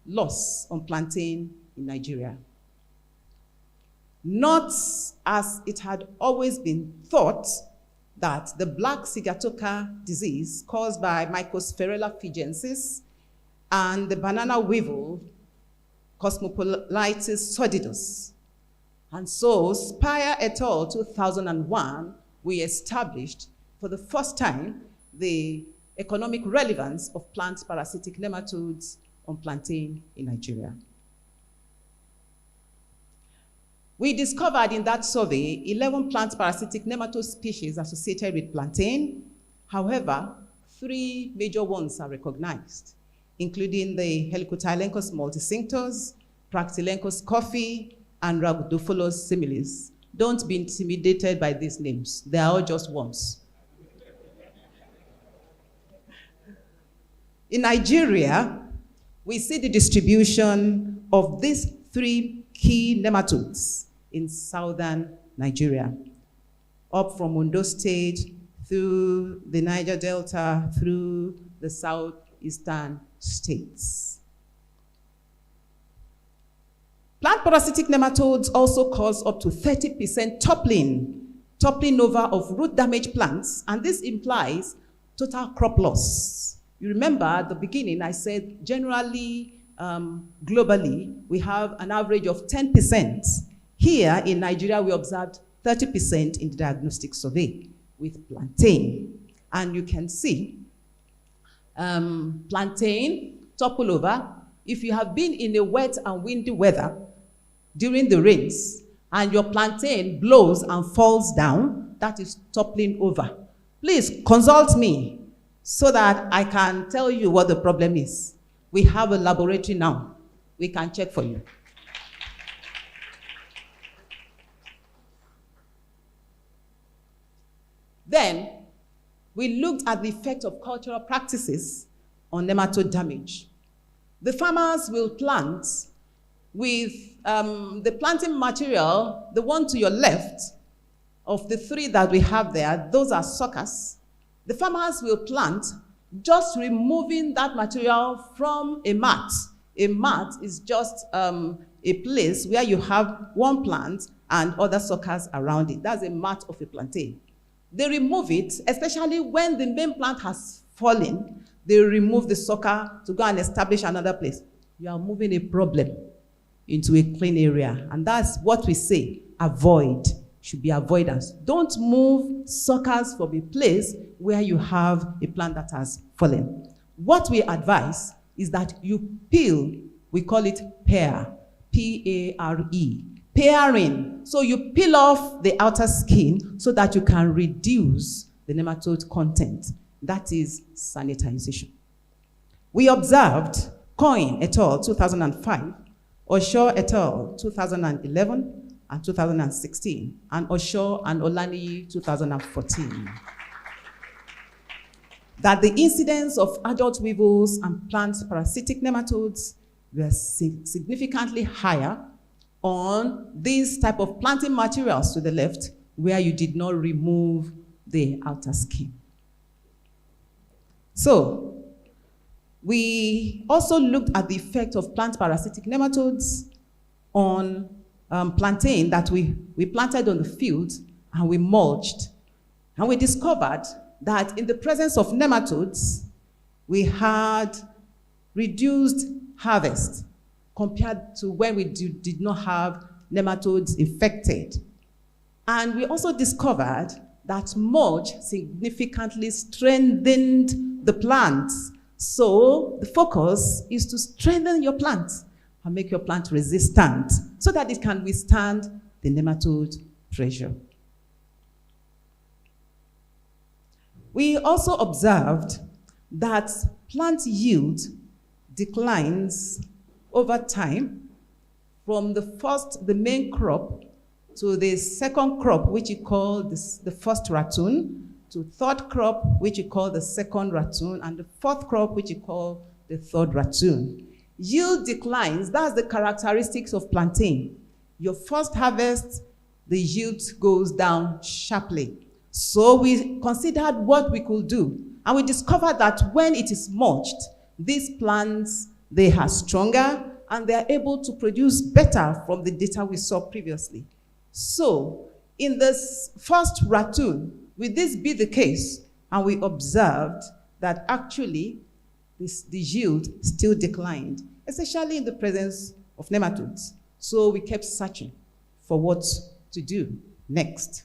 loss on plantain in Nigeria. Not as it had always been thought that the black sigatoka disease caused by Mycosphaerella fijensis and the banana weevil Cosmopolitis sordidus. And so Spire et al. 2001, we established for the first time the economic relevance of plant parasitic nematodes on plantain in Nigeria. We discovered in that survey 11 plant parasitic nematode species associated with plantain. However, 3 major ones are recognized, including the Helicotylencos multicinctus, Practylencos coffee, and Rhabdopholos similis. Don't be intimidated by these names. They are all just worms. In Nigeria, we see the distribution of these 3 key nematodes in southern Nigeria, up from Ondo State, through the Niger Delta, through the southeastern states. Plant parasitic nematodes also cause up to 30% toppling over of root damaged plants, and this implies total crop loss. You remember at the beginning I said generally, globally, we have an average of 10%. Here in Nigeria, we observed 30% in the diagnostic survey with plantain. And you can see plantain topple over. If you have been in a wet and windy weather during the rains and your plantain blows and falls down, that is toppling over. Please consult me so that I can tell you what the problem is. We have a laboratory now. We can check for you. Then, we looked at the effect of cultural practices on nematode damage. The farmers will plant with the planting material, the one to your left of the 3 that we have there, those are suckers. The farmers will plant just removing that material from a mat. A mat is just a place where you have one plant and other suckers around it. That's a mat of a plantain. They remove it, especially when the main plant has fallen. They remove the sucker to go and establish another place. You are moving a problem into a clean area. And that's what we say, avoid. Should be avoidance. Don't move suckers from a place where you have a plant that has fallen. What we advise is that you peel. We call it pare, P-A-R-E. Paring. So you peel off the outer skin so that you can reduce the nematode content. That is sanitization. We observed Coyne et al. 2005, Osho et al. 2011 and 2016, and Osho and Olaniyi 2014. That the incidence of adult weevils and plant parasitic nematodes were significantly higher on these type of planting materials to the left, where you did not remove the outer skin. So, we also looked at the effect of plant parasitic nematodes on plantain that we planted on the field and we mulched. And we discovered that in the presence of nematodes, we had reduced harvest compared to when we did not have nematodes infected. And we also discovered that mulch significantly strengthened the plants. So the focus is to strengthen your plant and make your plant resistant so that it can withstand the nematode pressure. We also observed that plant yield declines over time from the main crop to the second crop, which you call the first ratoon, to third crop, which you call the second ratoon, and the fourth crop, which you call the third ratoon. Yield declines, that's the characteristics of plantain. Your first harvest, the yield goes down sharply. So we considered what we could do, and we discovered that when it is mulched, these plants, they are stronger, and they are able to produce better from the data we saw previously. So in this first ratoon, will this be the case? And we observed that actually the yield still declined, especially in the presence of nematodes. So we kept searching for what to do next.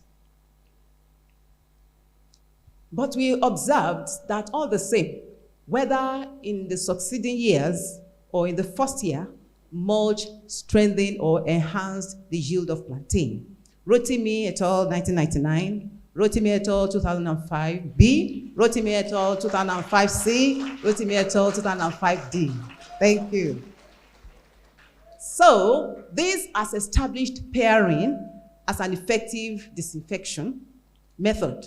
But we observed that all the same, whether in the succeeding years or in the first year, mulch strengthened or enhanced the yield of plantain. Rotimi et al. 1999, Rotimi et al. 2005B, Rotimi et al. 2005C, Rotimi et al. 2005D. Thank you. So this has established pairing as an effective disinfection method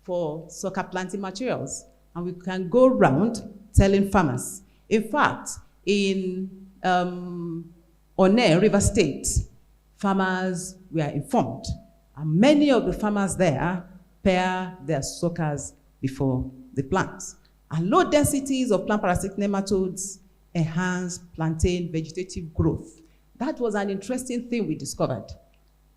for sucker planting materials. And we can go around telling farmers. In fact, in One, River State, farmers were informed. And many of the farmers there pair their suckers before the plants. And low densities of plant parasitic nematodes enhance plantain vegetative growth. That was an interesting thing we discovered.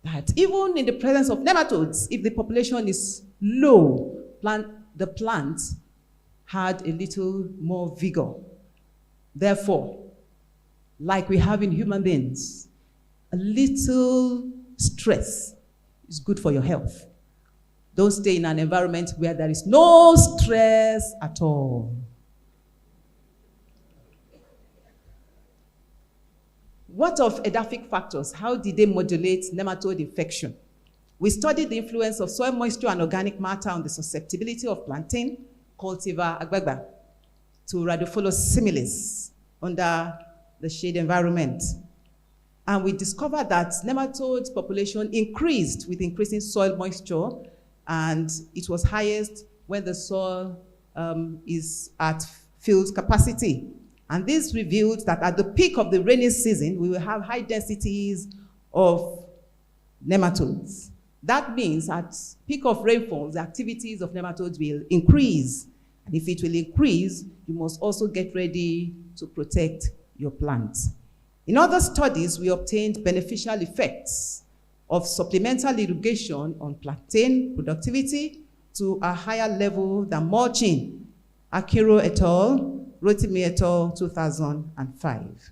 That even in the presence of nematodes, if the population is low, the plant had a little more vigor. Therefore, like we have in human beings, a little stress is good for your health. Don't stay in an environment where there is no stress at all. What of edaphic factors? How did they modulate nematode infection? We studied the influence of soil moisture and organic matter on the susceptibility of plantain cultivar agbagba to Rhodopholos similis under the shade environment. And we discovered that nematode population increased with increasing soil moisture, and it was highest when the soil is at field capacity. And this revealed that at the peak of the rainy season, we will have high densities of nematodes. That means at peak of rainfall, the activities of nematodes will increase. And if it will increase, you must also get ready to protect your plants. In other studies, we obtained beneficial effects of supplemental irrigation on plantain productivity to a higher level than mulching. Akiro et al., Rotimi et al., 2005.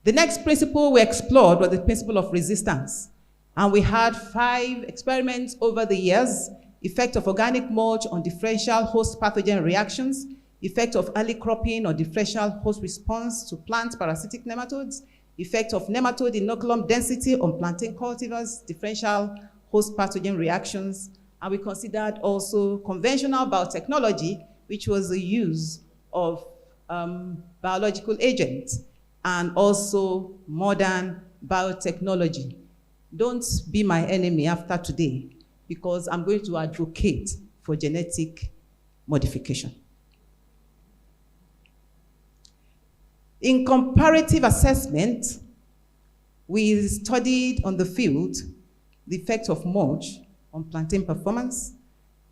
The next principle we explored was the principle of resistance. And we had 5 experiments over the years: effect of organic mulch on differential host pathogen reactions, effect of early cropping or differential host response to plant parasitic nematodes, effect of nematode inoculum density on plantain cultivars, differential host pathogen reactions, and we considered also conventional biotechnology, which was the use of biological agents, and also modern biotechnology. Don't be my enemy after today, because I'm going to advocate for genetic modification. In comparative assessment, we studied on the field the effect of mulch on plantain performance,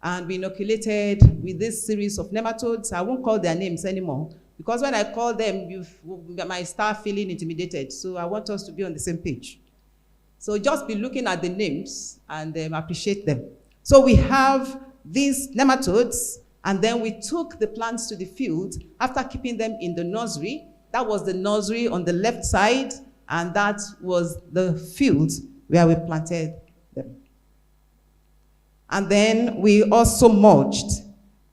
and we inoculated with this series of nematodes. I won't call their names anymore, because when I call them, you might start feeling intimidated. So I want us to be on the same page. So just be looking at the names and appreciate them. So we have these nematodes, and then we took the plants to the field after keeping them in the nursery. That was the nursery on the left side, and that was the field where we planted them. And then we also mulched.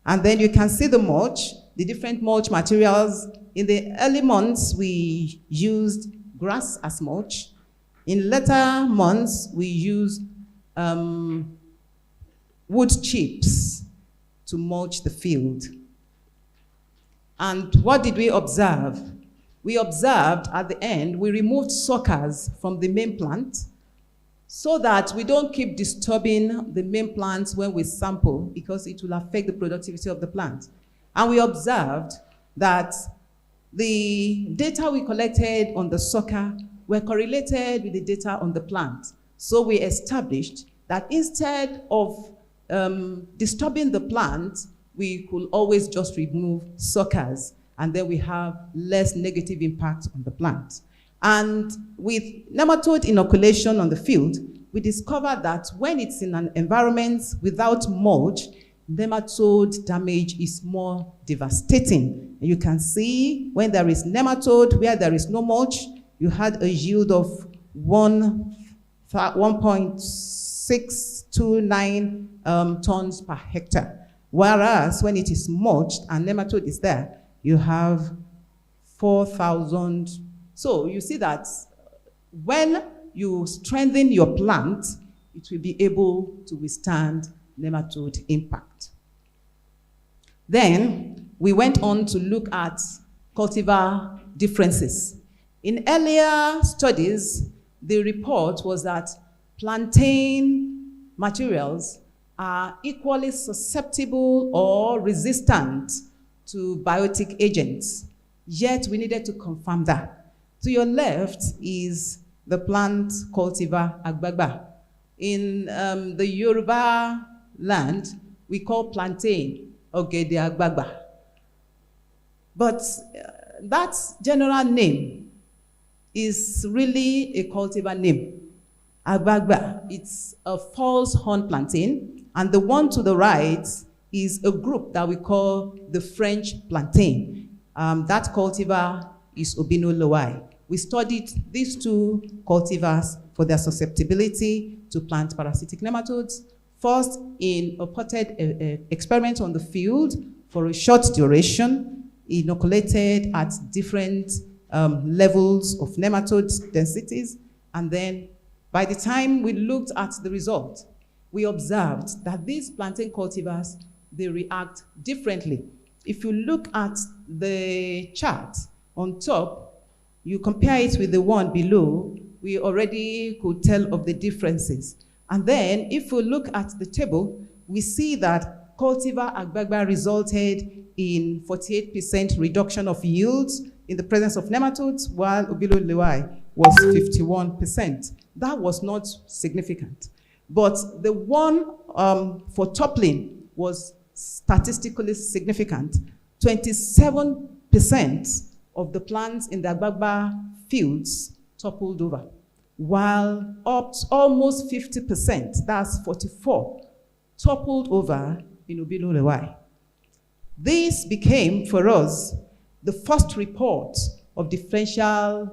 And then you can see the mulch, the different mulch materials. In the early months, we used grass as mulch. In later months, we used wood chips to mulch the field. And what did we observe? We observed at the end, we removed suckers from the main plant so that we don't keep disturbing the main plants when we sample, because it will affect the productivity of the plant. And we observed that the data we collected on the sucker were correlated with the data on the plant. So we established that instead of disturbing the plant, we could always just remove suckers, and then we have less negative impact on the plant. And with nematode inoculation on the field, we discovered that when it's in an environment without mulch, nematode damage is more devastating. And you can see when there is nematode, where there is no mulch, you had a yield of 1.629 tons per hectare. Whereas when it is mulched and nematode is there, you have 4,000. So you see that when you strengthen your plant, it will be able to withstand nematode impact. Then we went on to look at cultivar differences. In earlier studies, the report was that plantain materials are equally susceptible or resistant to biotic agents. Yet we needed to confirm that. To your left is the plant cultivar agbagba. In the Yoruba land, we call plantain ogede agbagba. But that general name is really a cultivar name. Agbagba, it's a false horn plantain, and the one to the right is a group that we call the French plantain. That cultivar is Obino lowai. We studied these two cultivars for their susceptibility to plant parasitic nematodes, first in a potted experiment on the field for a short duration, inoculated at different levels of nematode densities, and then by the time we looked at the result, we observed that these plantain cultivars, they react differently. If you look at the chart on top, you compare it with the one below, we already could tell of the differences. And then if we look at the table, we see that cultivar agbagba resulted in 48% reduction of yields in the presence of nematodes, while Obilo lowai was 51%. That was not significant. But the one for toppling was statistically significant. 27% of the plants in the agbagba fields toppled over, while almost 50%, that's 44, toppled over in Obilo lowai. This became, for us, the first report of differential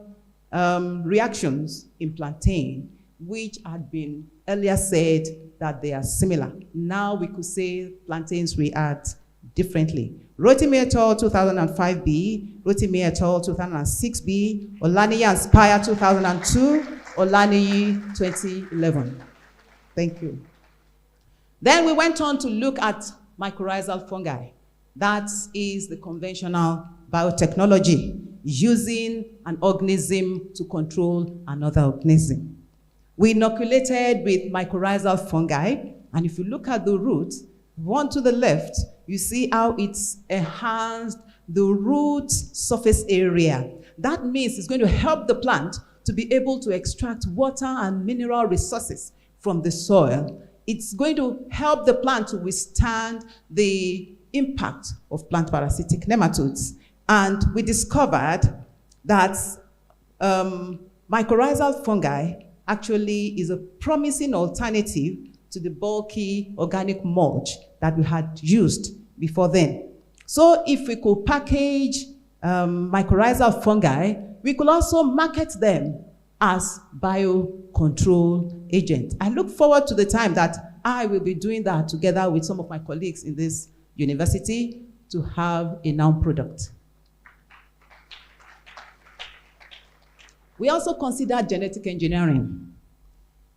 reactions in plantain, which had been earlier said that they are similar. Now we could say plantains react differently. Rotimi et al. 2005b, Rotimi et al. 2006b, Olaniyi and Spire 2002, Olaniyi 2011. Thank you. Then we went on to look at mycorrhizal fungi. That is the conventional biotechnology, using an organism to control another organism. We inoculated with mycorrhizal fungi, and if you look at the root, one to the left, you see how it's enhanced the root surface area. That means it's going to help the plant to be able to extract water and mineral resources from the soil. It's going to help the plant to withstand the impact of plant parasitic nematodes. And we discovered that mycorrhizal fungi actually is a promising alternative to the bulky organic mulch that we had used before then. So if we could package mycorrhizal fungi, we could also market them as biocontrol agents. I look forward to the time that I will be doing that together with some of my colleagues in this university to have a NOUN product. We also consider genetic engineering.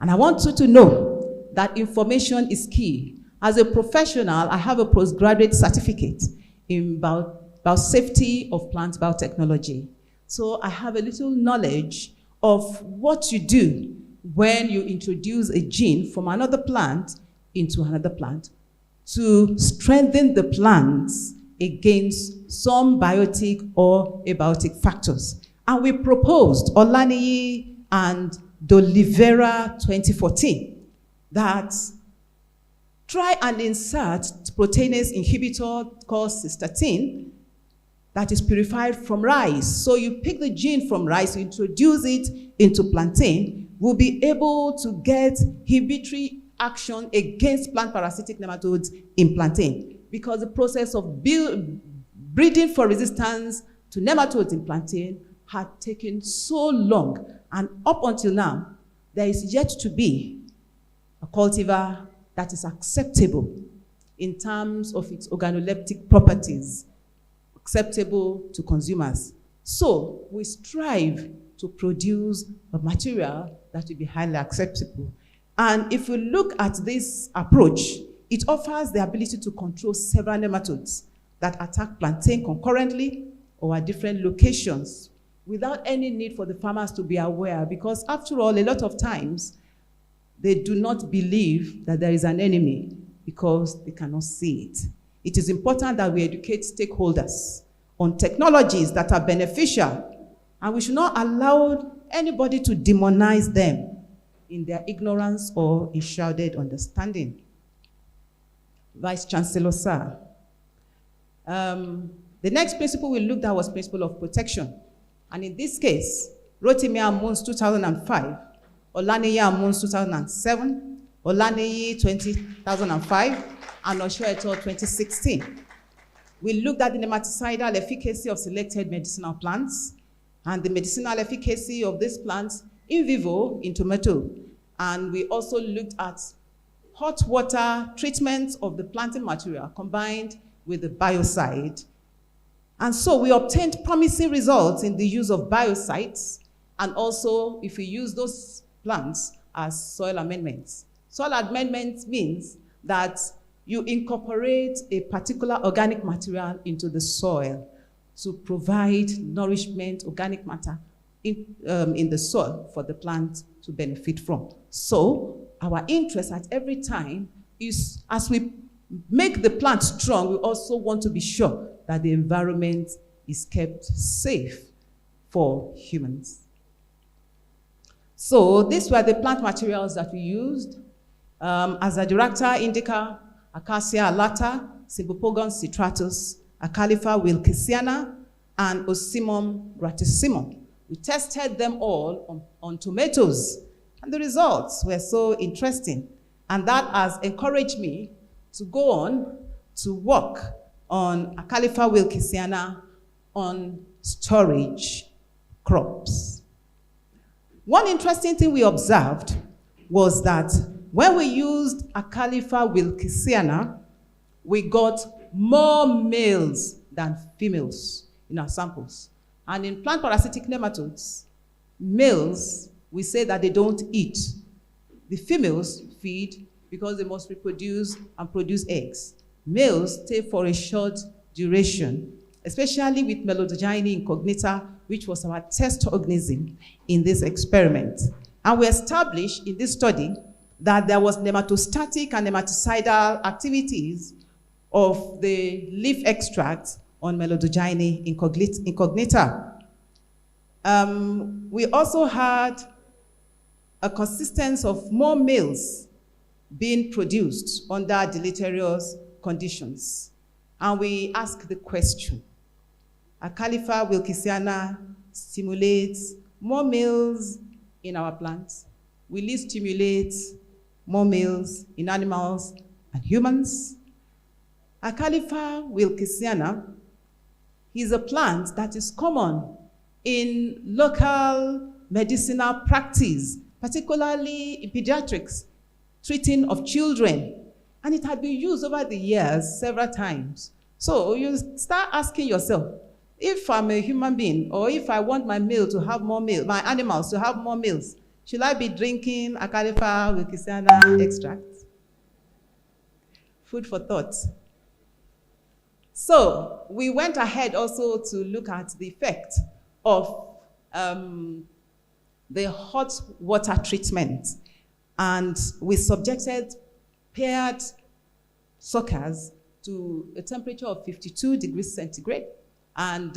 And I want you to know that information is key. As a professional, I have a postgraduate certificate in about safety of plant biotechnology. So I have a little knowledge of what you do when you introduce a gene from another plant into another plant to strengthen the plants against some biotic or abiotic factors. And we proposed, Olaniyi and D'Oliveira 2014, that try and insert proteinase inhibitor called cystatin that is purified from rice. So you pick the gene from rice, you introduce it into plantain, we'll be able to get inhibitory action against plant parasitic nematodes in plantain, because the process of breeding for resistance to nematodes in plantain had taken so long, and up until now, there is yet to be a cultivar that is acceptable in terms of its organoleptic properties, acceptable to consumers. So we strive to produce a material that will be highly acceptable. And if we look at this approach, it offers the ability to control several nematodes that attack plantain concurrently or at different locations without any need for the farmers to be aware, because after all, a lot of times, they do not believe that there is an enemy because they cannot see it. It is important that we educate stakeholders on technologies that are beneficial, and we should not allow anybody to demonize them in their ignorance or enshrouded understanding. Vice Chancellor, sir. The next principle we looked at was principle of protection. And in this case, Rotimi Amun's 2005, Olaniyi Amun's 2007, Olaniyi 2005, and Osho et al. 2016. We looked at the nematicidal efficacy of selected medicinal plants and the medicinal efficacy of these plants in vivo in tomato. And we also looked at hot water treatment of the planting material combined with the biocide. And so we obtained promising results in the use of biocides, and also if we use those plants as soil amendments. Soil amendment means that you incorporate a particular organic material into the soil to provide nourishment, organic matter in the soil for the plant to benefit from. So our interest at every time is, as we make the plant strong, we also want to be sure that the environment is kept safe for humans. So these were the plant materials that we used. Azadirachta indica, Acacia alata, Symbopogon citratus, Acalypha wilkesiana, and Ocimum gratissimum. We tested them all on tomatoes, and the results were so interesting. And that has encouraged me to go on to work on Acalypha wilkesiana on storage crops. One interesting thing we observed was that when we used Acalypha wilkesiana, we got more males than females in our samples. And in plant parasitic nematodes, males, we say that they don't eat. The females feed because they must reproduce and produce eggs. Males stay for a short duration, especially with Melodogyne incognita, which was our test organism in this experiment. And we established in this study that there was nematostatic and nematicidal activities of the leaf extract on Melodogyne incognita. We also had a consistence of more males being produced under deleterious conditions. And we ask the question, Acalypha wilkesiana stimulates more males in our plants? Will it stimulate more males in animals and humans? Acalypha wilkesiana is a plant that is common in local medicinal practice, particularly in pediatrics, treating of children. And it had been used over the years several times. So you start asking yourself, If I'm a human being, or if I want my meal to have more meal, my animals to have more meals, should I be drinking Acalypha wilkesiana extract? Food for thought. So we went ahead also to look at the effect of the hot water treatment. And we subjected paired suckers to a temperature of 52 degrees centigrade. And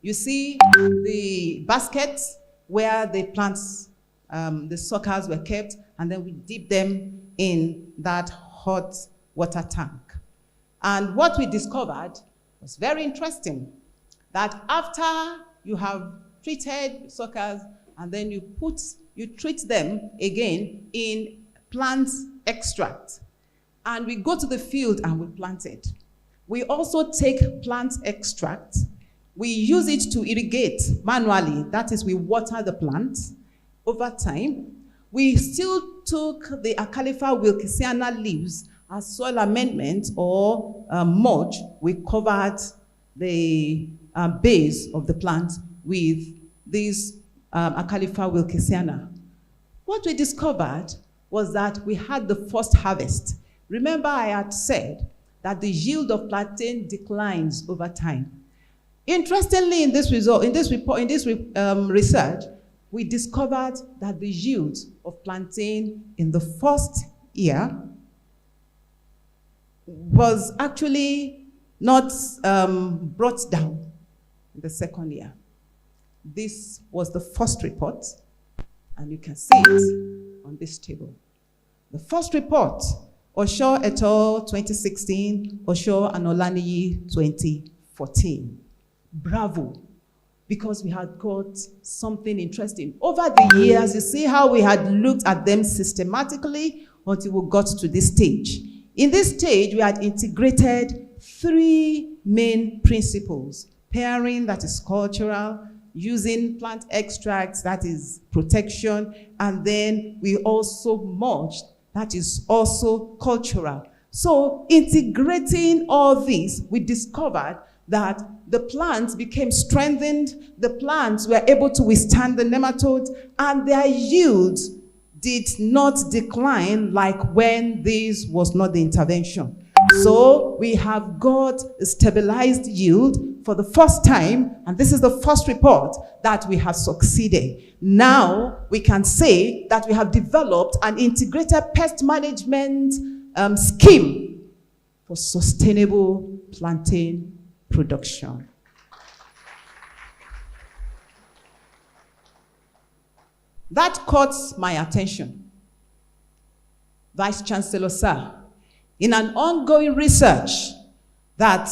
you see the basket where the plants, the suckers were kept, and then we dip them in that hot water tank. And what we discovered was very interesting, that after you have treated suckers and then you treat them again in plant extract, and we go to the field and we plant it. We also take plant extract, we use it to irrigate manually, that is, we water the plant over time. We still took the Acalypha wilkesiana leaves as soil amendment or mulch. We covered the base of the plant with this Acalypha wilkesiana. What we discovered was that we had the first harvest. Remember, I had said that the yield of plantain declines over time. Interestingly, in this research, we discovered that the yield of plantain in the first year was actually not brought down in the second year. This was the first report, and you can see it on this table. The first report, Osho et al. 2016, Osho and Olaniyi 2014. Bravo, because we had got something interesting. Over the years, you see how we had looked at them systematically until we got to this stage. In this stage, we had integrated 3 main principles: pairing, that is cultural; using plant extracts, that is protection; and then we also mulched, that is also cultural. So integrating all these, we discovered that the plants became strengthened, the plants were able to withstand the nematodes, and their yields did not decline like when this was not the intervention. So we have got a stabilized yield for the first time, and this is the first report that we have succeeded. Now we can say that we have developed an integrated pest management scheme for sustainable plantain production. That caught my attention. Vice Chancellor, sir, in an ongoing research that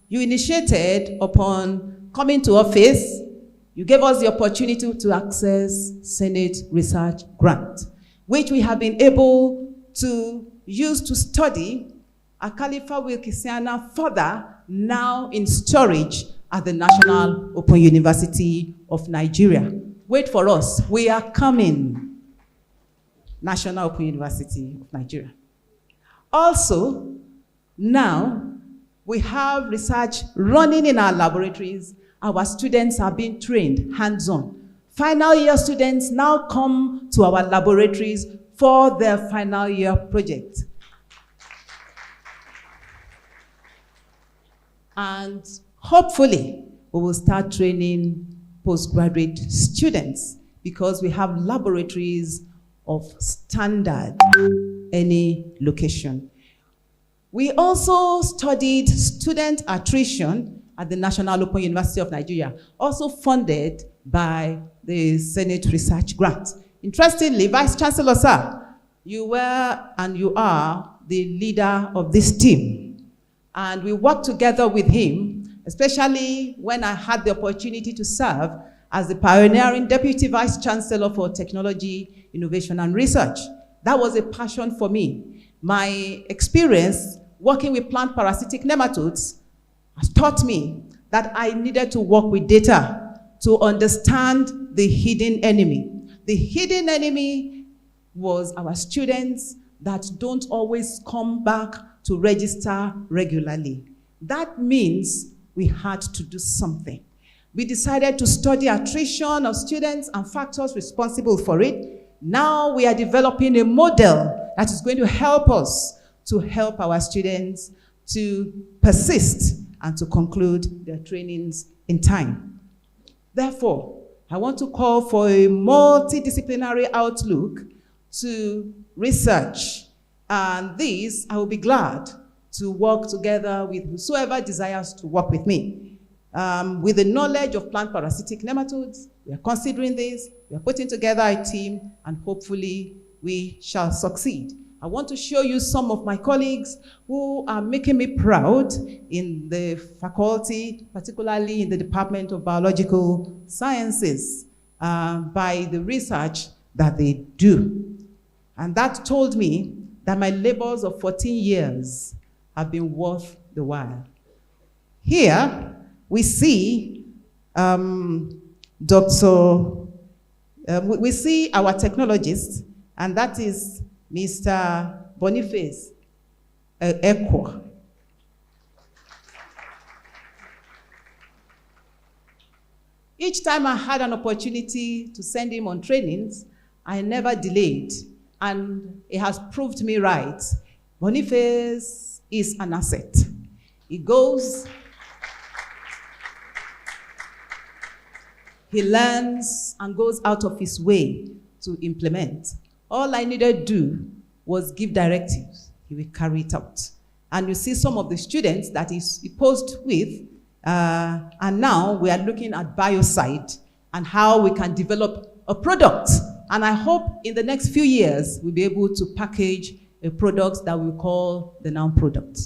you initiated upon coming to office, you gave us the opportunity to access Senate Research Grant, which we have been able to use to study Acalypha wilkesiana further, now in storage at the National Open University of Nigeria. Wait for us, we are coming. National Open University of Nigeria. Also, now we have research running in our laboratories. Our students are being trained hands-on. Final year students now come to our laboratories for their final year project. And hopefully, we will start training postgraduate students because we have laboratories of standard any location. We also studied student attrition at the National Open University of Nigeria, also funded by the Senate Research Grant. Interestingly, Vice Chancellor, sir, you were and you are the leader of this team. And we worked together with him, especially when I had the opportunity to serve as the pioneering Deputy Vice Chancellor for Technology, Innovation, and Research. That was a passion for me. My experience working with plant parasitic nematodes has taught me that I needed to work with data to understand the hidden enemy. The hidden enemy was our students that don't always come back to register regularly. That means we had to do something. We decided to study attrition of students and factors responsible for it. Now we are developing a model that is going to help us to help our students to persist and to conclude their trainings in time. Therefore, I want to call for a multidisciplinary outlook to research. And this, I will be glad to work together with whosoever desires to work with me. With the knowledge of plant parasitic nematodes, we are considering this, we are putting together a team, and hopefully we shall succeed. I want to show you some of my colleagues who are making me proud in the faculty, particularly in the Department of Biological Sciences, by the research that they do. And that told me that my labors of 14 years have been worth the while. Here, we see we see our technologist, and that is Mr. Boniface Ekwo. Each time I had an opportunity to send him on trainings, I never delayed, and it has proved me right. Boniface is an asset. He goes, he learns and goes out of his way to implement. All I needed to do was give directives. He will carry it out. And you see some of the students that he posed with, and now we are looking at biocide and how we can develop a product. And I hope in the next few years, we'll be able to package a product that we call the NOUN product.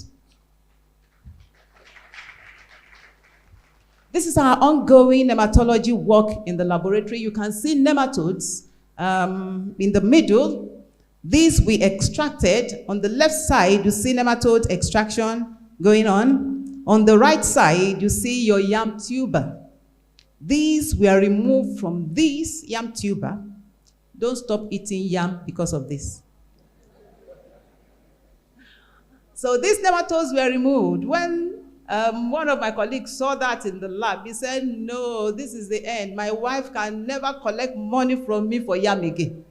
This is our ongoing nematology work in the laboratory. You can see nematodes in the middle. These we extracted. On the left side, you see nematode extraction going on. On the right side, you see your yam tuber. These were removed from this yam tuber. Don't stop eating yam because of this. So these nematodes were removed. When one of my colleagues saw that in the lab, he said, no, this is the end. My wife can never collect money from me for yam again.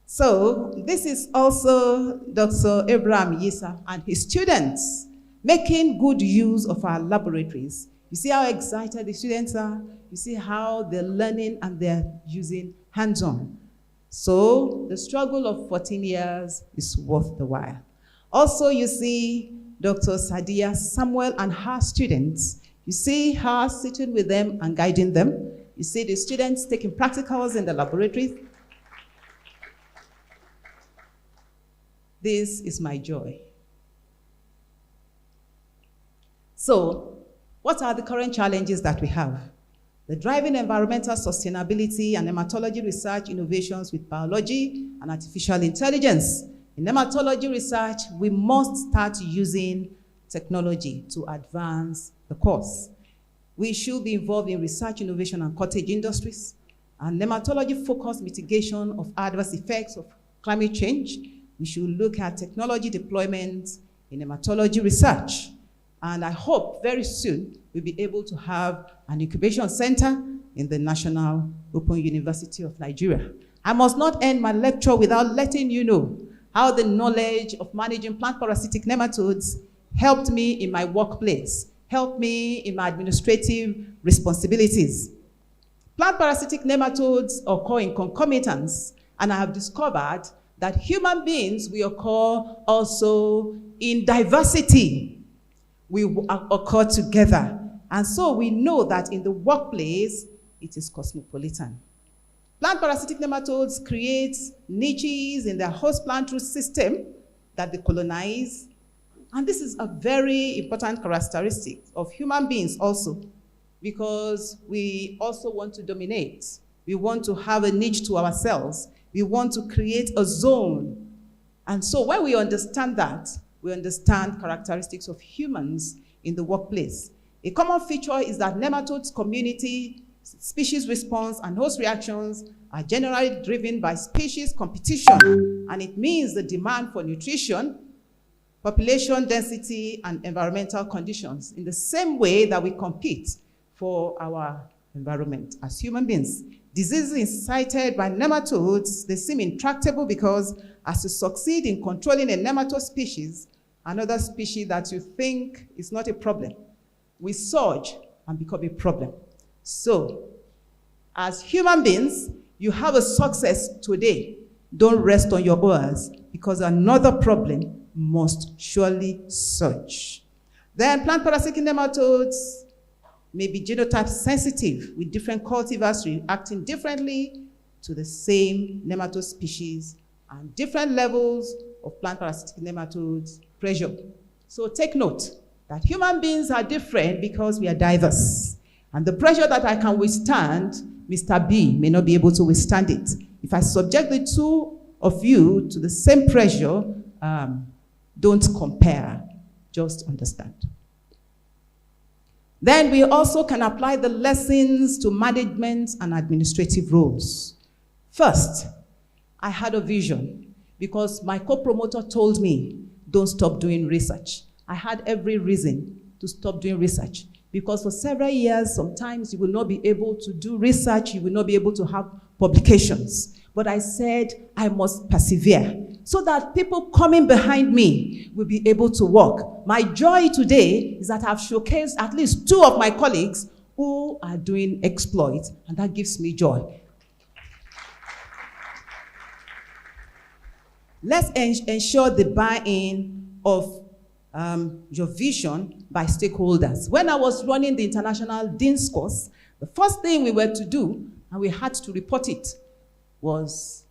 So this is also Dr. Abraham Yisa and his students making good use of our laboratories. You see how excited the students are? You see how they're learning and they're using hands-on. So the struggle of 14 years is worth the while. Also, you see Dr. Sadia Samuel and her students. You see her sitting with them and guiding them. You see the students taking practicals in the laboratories. This is my joy. So, what are the current challenges that we have? The driving environmental sustainability and nematology research innovations with biology and artificial intelligence. In nematology research, we must start using technology to advance the course. We should be involved in research, innovation, and cottage industries, and nematology-focused mitigation of adverse effects of climate change. We should look at technology deployment in nematology research. And I hope very soon we'll be able to have an incubation center in the National Open University of Nigeria. I must not end my lecture without letting you know how the knowledge of managing plant parasitic nematodes helped me in my workplace, helped me in my administrative responsibilities. Plant parasitic nematodes occur in concomitance, and I have discovered that human beings will occur also in diversity. We occur together. And so we know that in the workplace, it is cosmopolitan. Plant parasitic nematodes create niches in their host plant root system that they colonize. And this is a very important characteristic of human beings also, because we also want to dominate. We want to have a niche to ourselves. We want to create a zone. And so when we understand that, we understand characteristics of humans in the workplace. A common feature is that nematodes community, species response, and host reactions are generally driven by species competition, and it means the demand for nutrition population density, and environmental conditions in the same way that we compete for our environment as human beings. Diseases incited by nematodes, they seem intractable because as you succeed in controlling a nematode species, another species that you think is not a problem will surge and become a problem. So, as human beings, you have a success today. Don't rest on your oars because another problem must surely surge. Then plant parasitic nematodes may be genotype sensitive with different cultivars reacting differently to the same nematode species and different levels of plant parasitic nematodes pressure. So take note that human beings are different because we are diverse. And the pressure that I can withstand, Mr. B may not be able to withstand it. If I subject the two of you to the same pressure, don't compare, just understand. Then we also can apply the lessons to management and administrative roles. First, I had a vision because my co-promoter told me, don't stop doing research. I had every reason to stop doing research because for several years, sometimes you will not be able to do research, you will not be able to have publications. But I said, I must persevere so that people coming behind me will be able to work. My joy today is that I've showcased at least 2 of my colleagues who are doing exploits, and that gives me joy. Let's ensure the buy-in of your vision by stakeholders. When I was running the International Dean's course, the first thing we were to do, and we had to report it, was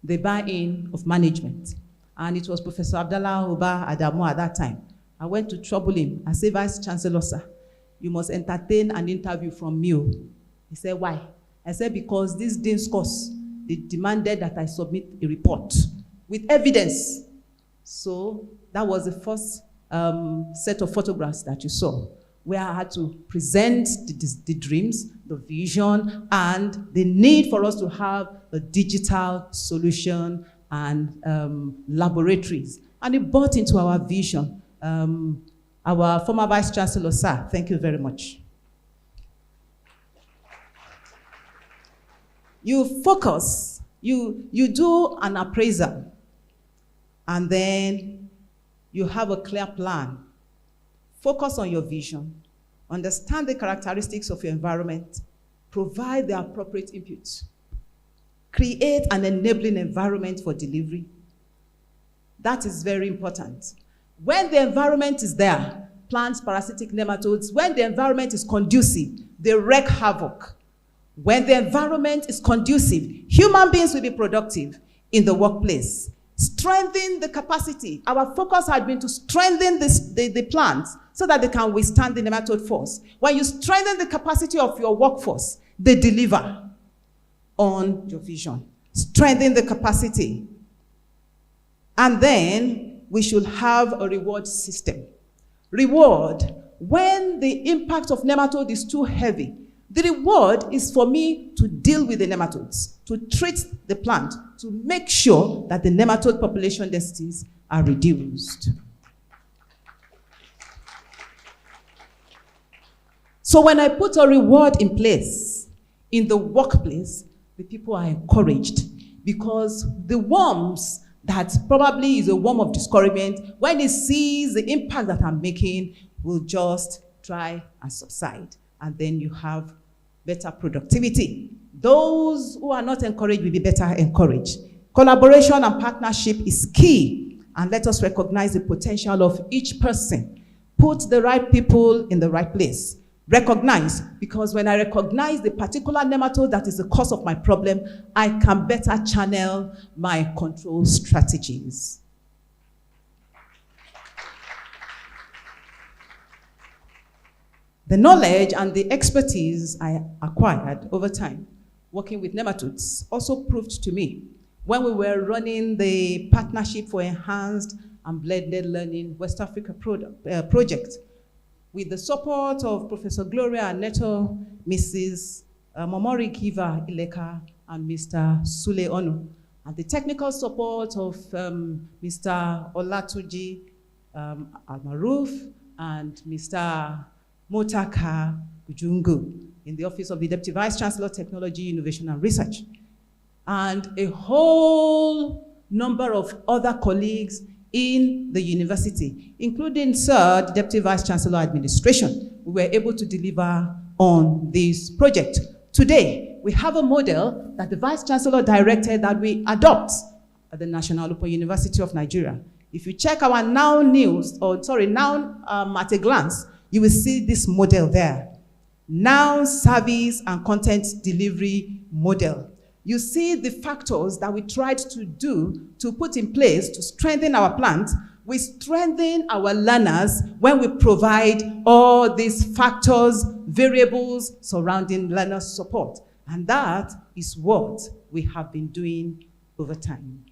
the buy-in of management. And it was Professor Abdallah Uba Adamu at that time. I went to trouble him. I said, Vice Chancellor, sir, you must entertain an interview from me. He said, why? I said, because this Dean's course, they demanded that I submit a report with evidence. So that was the first set of photographs that you saw, where I had to present the dreams, the vision, and the need for us to have a digital solution and laboratories. And it brought into our vision. Our former Vice Chancellor, sir, thank you very much. You focus, you do an appraisal, and then you have a clear plan. Focus on your vision, understand the characteristics of your environment, provide the appropriate input, create an enabling environment for delivery. That is very important. When the environment is there, plants, parasitic nematodes, when the environment is conducive, they wreak havoc. When the environment is conducive, human beings will be productive in the workplace. Strengthen the capacity. Our focus had been to strengthen the plants so that they can withstand the nematode force. When you strengthen the capacity of your workforce, they deliver on your vision. Strengthen the capacity. And then we should have a reward system. Reward, when the impact of nematode is too heavy, the reward is for me to deal with the nematodes, to treat the plant, to make sure that the nematode population densities are reduced. So when I put a reward in place in the workplace, the people are encouraged because the worms that probably is a worm of discouragement, when it sees the impact that I'm making, will just try and subside. And then you have better productivity. Those who are not encouraged will be better encouraged. Collaboration and partnership is key. And let us recognize the potential of each person. Put the right people in the right place. Recognize, because when I recognize the particular nematode that is the cause of my problem, I can better channel my control strategies. The knowledge and the expertise I acquired over time working with nematodes also proved to me when we were running the Partnership for Enhanced and Blended Learning West Africa project with the support of Professor Gloria Neto, Mrs. Momori Kiva Ileka, and Mr. Sule Onu, and the technical support of Mr. Olatuji Almaroof and Mr. Motaka Ujungu in the Office of the Deputy Vice Chancellor, Technology, Innovation and Research, and a whole number of other colleagues in the university, including Sir, the Deputy Vice Chancellor Administration. We were able to deliver on this project. Today, we have a model that the Vice Chancellor directed that we adopt at the National Open University of Nigeria. If you check our NOUN news, NOUN at a glance, you will see this model there. NOUN service and content delivery model. You see the factors that we tried to do to put in place to strengthen our plant. We strengthen our learners when we provide all these factors, variables surrounding learner support. And that is what we have been doing over time.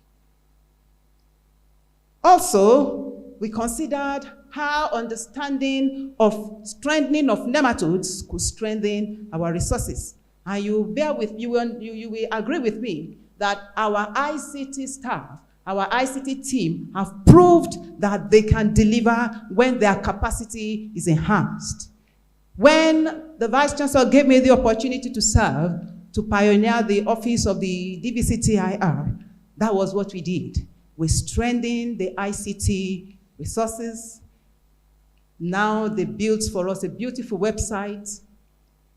Also, we considered how understanding of strengthening of nematodes could strengthen our resources. And you will agree with me that our ICT staff, our ICT team have proved that they can deliver when their capacity is enhanced. When the Vice Chancellor gave me the opportunity to serve, to pioneer the office of the DVCTIR, that was what we did. We strengthened the ICT resources. Now they built for us a beautiful website.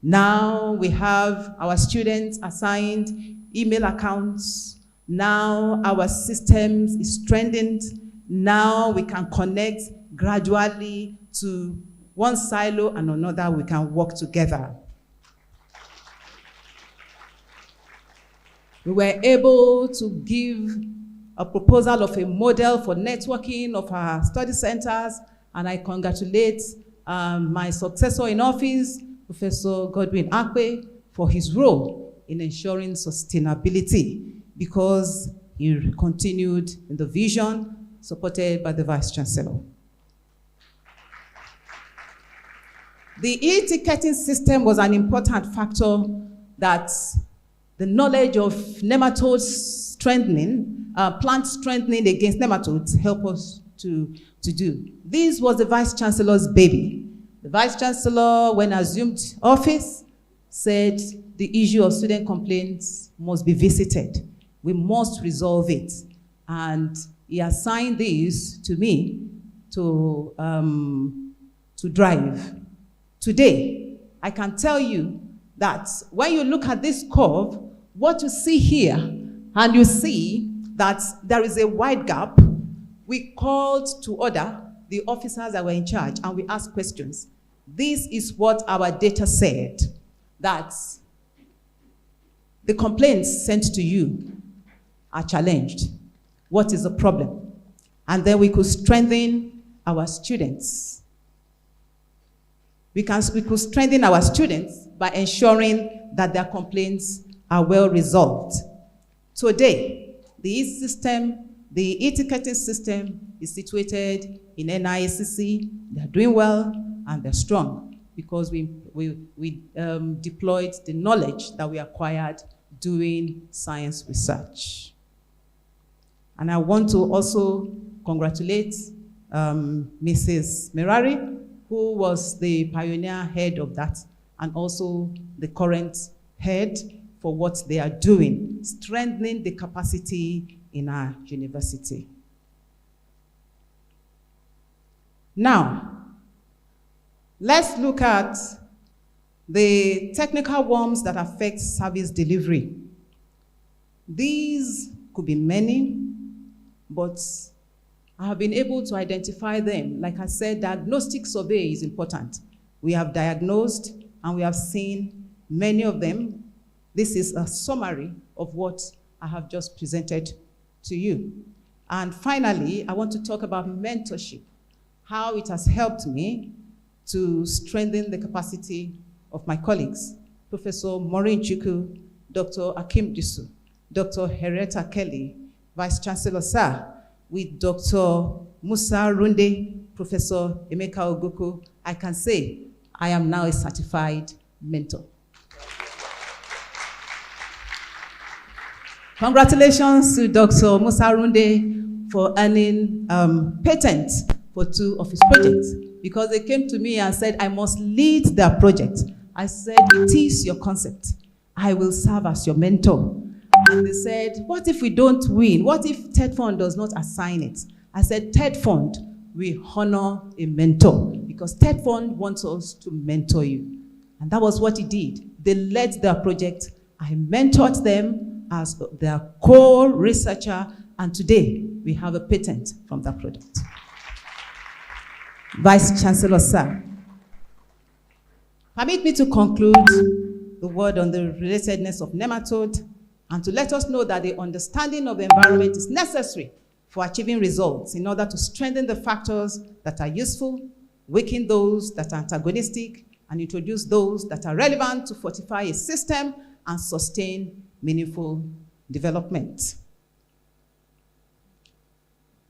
Now we have our students assigned email accounts. Now our systems is strengthened. Now we can connect gradually to one silo and another. We can work together. We were able to give a proposal of a model for networking of our study centers, and I congratulate my successor in office, Professor Godwin Akpe, for his role in ensuring sustainability, because he continued in the vision supported by the Vice Chancellor. The e-ticketing system was an important factor that the knowledge of nematodes strengthening, plant strengthening against nematodes help us to do. This was the Vice Chancellor's baby. The Vice Chancellor, when assumed office, said the issue of student complaints must be visited. We must resolve it. And he assigned this to me to drive. Today, I can tell you that when you look at this curve, what you see here, and you see that there is a wide gap, we called to order the officers that were in charge, and we asked questions. This is what our data said, that the complaints sent to you are challenged. What is the problem? And then we could strengthen our students. We could strengthen our students by ensuring that their complaints are well resolved. Today, the e-ticketing system is situated in NIACC. They're doing well and they're strong because we deployed the knowledge that we acquired doing science research. And I want to also congratulate Mrs. Merari, who was the pioneer head of that, and also the current head for what they are doing, strengthening the capacity in our university. Now, let's look at the technical worms that affect service delivery. These could be many, but I have been able to identify them. Like I said, diagnostic survey is important. We have diagnosed and we have seen many of them. This is a summary of what I have just presented to you. And finally, I want to talk about mentorship, how it has helped me to strengthen the capacity of my colleagues. Professor Maureen Chukwu, Dr. Akim Disu, Dr. Henrietta Kelly, Vice Chancellor Sir, with Dr. Musa Runde, Professor Emeka Ogoko, I can say I am now a certified mentor. Congratulations to Dr. Musa Runde for earning patent for 2 of his projects because they came to me and said, I must lead their project. I said, it is your concept. I will serve as your mentor. And they said, what if we don't win? What if TED Fund does not assign it? I said, TED Fund, we honor a mentor because TED Fund wants us to mentor you. And that was what he did. They led their project. I mentored them as their core researcher, and today we have a patent from that product. Vice Chancellor, sir, permit me to conclude the word on the relatedness of nematode and to let us know that the understanding of the environment is necessary for achieving results in order to strengthen the factors that are useful, weaken those that are antagonistic, and introduce those that are relevant to fortify a system and sustain meaningful development.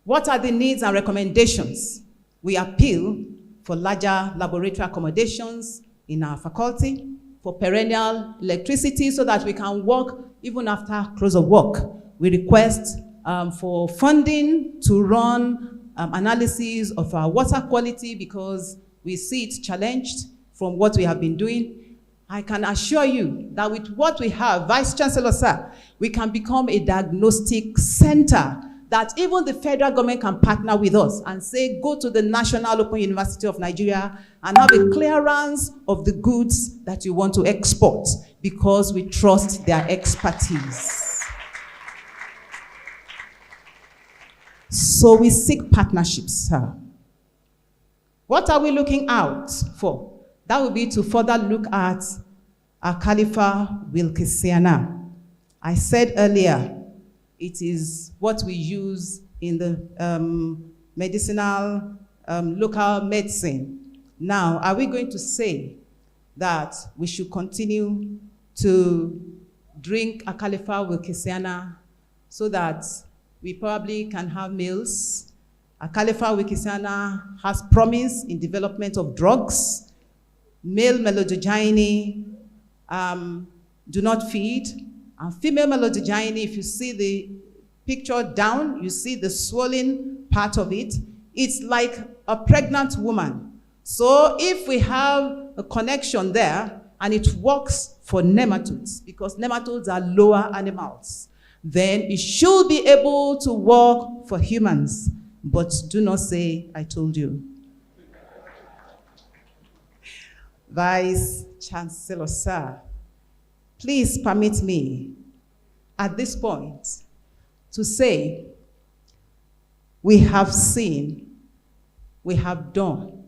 What are the needs and recommendations? We appeal for larger laboratory accommodations in our faculty, for perennial electricity so that we can work even after close of work. We request for funding to run analysis of our water quality because we see it challenged from what we have been doing. I can assure you that with what we have, Vice Chancellor, sir, we can become a diagnostic center that even the federal government can partner with us and say, go to the National Open University of Nigeria and have a clearance of the goods that you want to export because we trust their expertise. So we seek partnerships, sir. What are we looking out for? That would be to further look at Acalypha wilkesiana. I said earlier, it is what we use in the medicinal, local medicine. Now, are we going to say that we should continue to drink Acalypha wilkesiana so that we probably can have meals? Acalypha wilkesiana has promise in development of drugs. Male melodogyne do not feed. And female melodogyne, if you see the picture down, you see the swollen part of it. It's like a pregnant woman. So if we have a connection there, and it works for nematodes, because nematodes are lower animals, then it should be able to work for humans. But do not say, I told you. Vice Chancellor, sir, please permit me at this point to say we have seen, we have done,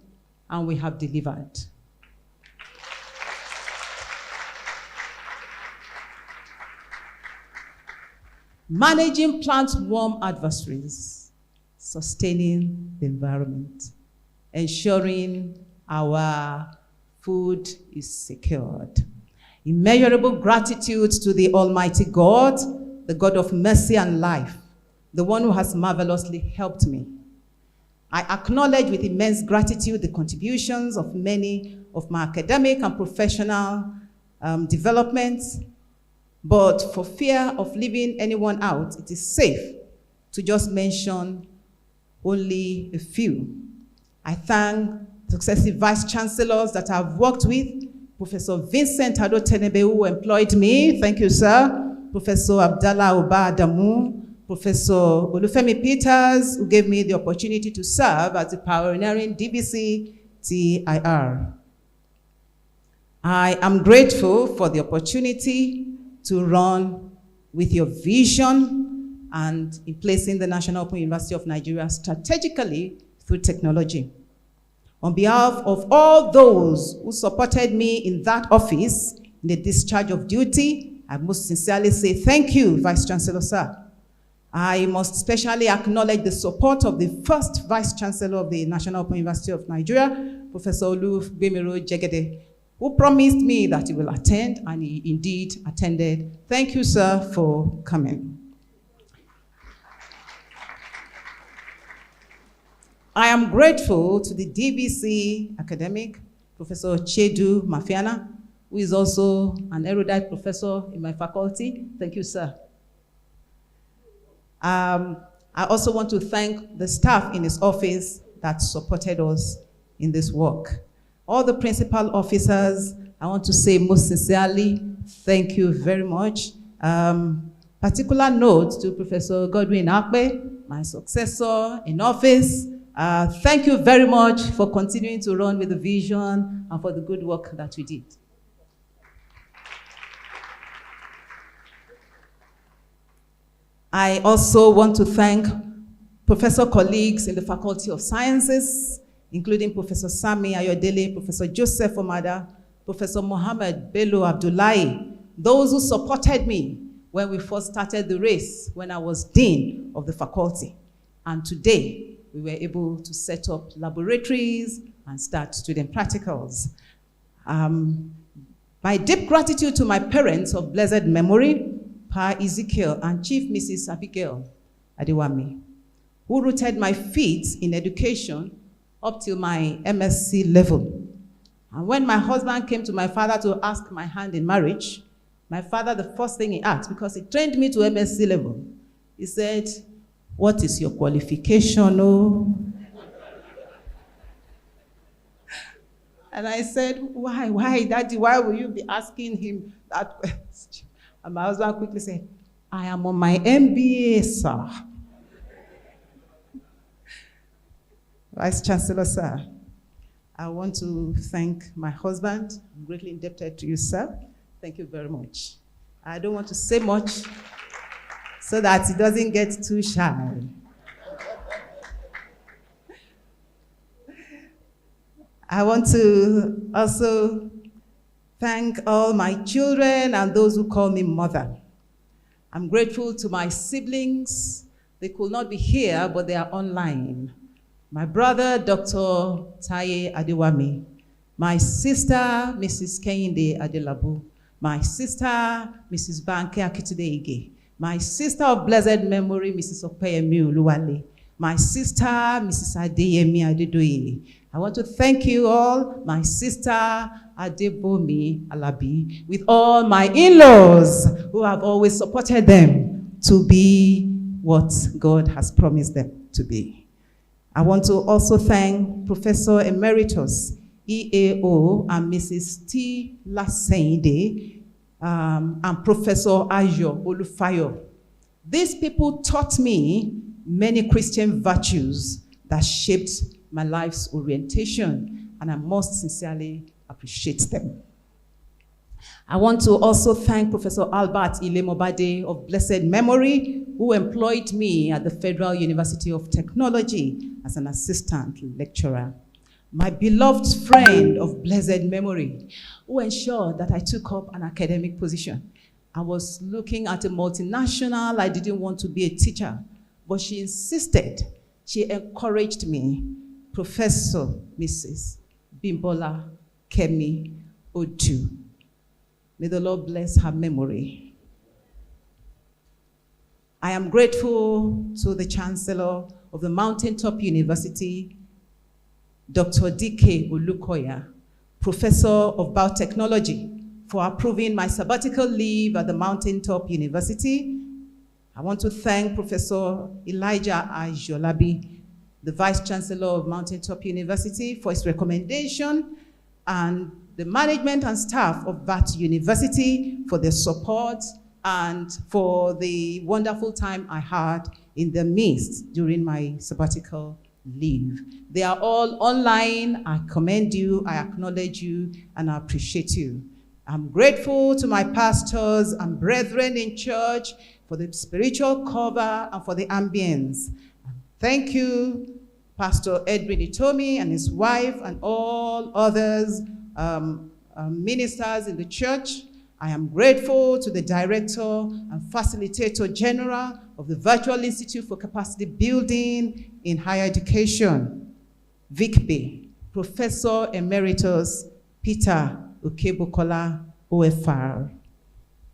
and we have delivered. Managing plant worm adversaries, sustaining the environment, ensuring our food is secured. Immeasurable gratitude to the Almighty God, the God of mercy and life, the one who has marvelously helped me. I acknowledge with immense gratitude the contributions of many of my academic and professional developments, but for fear of leaving anyone out, it is safe to just mention only a few. I thank successive vice chancellors that I've worked with. Professor Vincent Adotenebe, who employed me, thank you, sir. Professor Abdallah Oba Adamu, Professor Olufemi Peters, who gave me the opportunity to serve as the pioneering DVC TIR. I am grateful for the opportunity to run with your vision and in placing the National Open University of Nigeria strategically through technology. On behalf of all those who supported me in that office in the discharge of duty, I most sincerely say thank you, Vice Chancellor, sir. I must especially acknowledge the support of the first Vice Chancellor of the National Open University of Nigeria, Professor Olufemi Jegede, who promised me that he will attend, and he indeed attended. Thank you, sir, for coming. I am grateful to the DVC academic, Professor Chedu Mafiana, who is also an erudite professor in my faculty. Thank you, sir. I also want to thank the staff in his office that supported us in this work. All the principal officers, I want to say most sincerely, thank you very much. Particular note to Professor Godwin Akpe, my successor in office. Thank you very much for continuing to run with the vision and for the good work that we did. I also want to thank professor colleagues in the Faculty of Sciences, including Professor Sami Ayodele, Professor Joseph Omada, Professor Mohammed Bello Abdullahi, those who supported me when we first started the race, when I was dean of the faculty. And today, we were able to set up laboratories and start student practicals. My deep gratitude to my parents of blessed memory, Pa Ezekiel and Chief Mrs. Abigail Adewami, who rooted my feet in education up till my MSc level. And when my husband came to my father to ask my hand in marriage, my father, the first thing he asked, because he trained me to MSc level, he said, "What is your qualification?" Oh? And I said, why, Daddy, why will you be asking him that question? And my husband quickly said, "I am on my MBA, sir." Vice Chancellor, sir, I want to thank my husband. I'm greatly indebted to you, sir. Thank you very much. I don't want to say much so that he doesn't get too shy. I want to also thank all my children and those who call me mother. I'm grateful to my siblings. They could not be here, but they are online. My brother, Dr. Taye Adewami. My sister, Mrs. Kehinde Adelabu. My sister, Mrs. Banke Akitudeige. My sister of blessed memory, Mrs. Opeyemi Uluwale. My sister, Mrs. Adeyemi Adedoye. I want to thank you all, my sister Adebomi Alabi, with all my in-laws who have always supported them to be what God has promised them to be. I want to also thank Professor Emeritus EAO and Mrs. T. Lasende and Professor Ayo Olufayo. These people taught me many Christian virtues that shaped my life's orientation, and I most sincerely appreciate them. I want to also thank Professor Albert Ilemobade of blessed memory, who employed me at the Federal University of Technology as an assistant lecturer. My beloved friend of blessed memory, who ensured that I took up an academic position. I was looking at a multinational, I didn't want to be a teacher, but she insisted, she encouraged me, Professor Mrs. Bimbola Kemi Odu. May the Lord bless her memory. I am grateful to the Chancellor of the Mountaintop University, Dr. D.K. Olukoya, Professor of Biotechnology, for approving my sabbatical leave at the Mountaintop University. I want to thank Professor Elijah Ajolabi, the Vice Chancellor of Mountaintop University, for his recommendation, and the management and staff of that university for their support and for the wonderful time I had in their midst during my sabbatical leave. They are all online. I commend you, I acknowledge you, and I appreciate you. I'm grateful to my pastors and brethren in church for the spiritual cover and for the ambience. Thank you, Pastor Edwin Itomi and his wife and all others, ministers in the church. I am grateful to the Director and Facilitator General of the Virtual Institute for Capacity Building in Higher Education, VICB, Professor Emeritus Peter Okebokola OFR,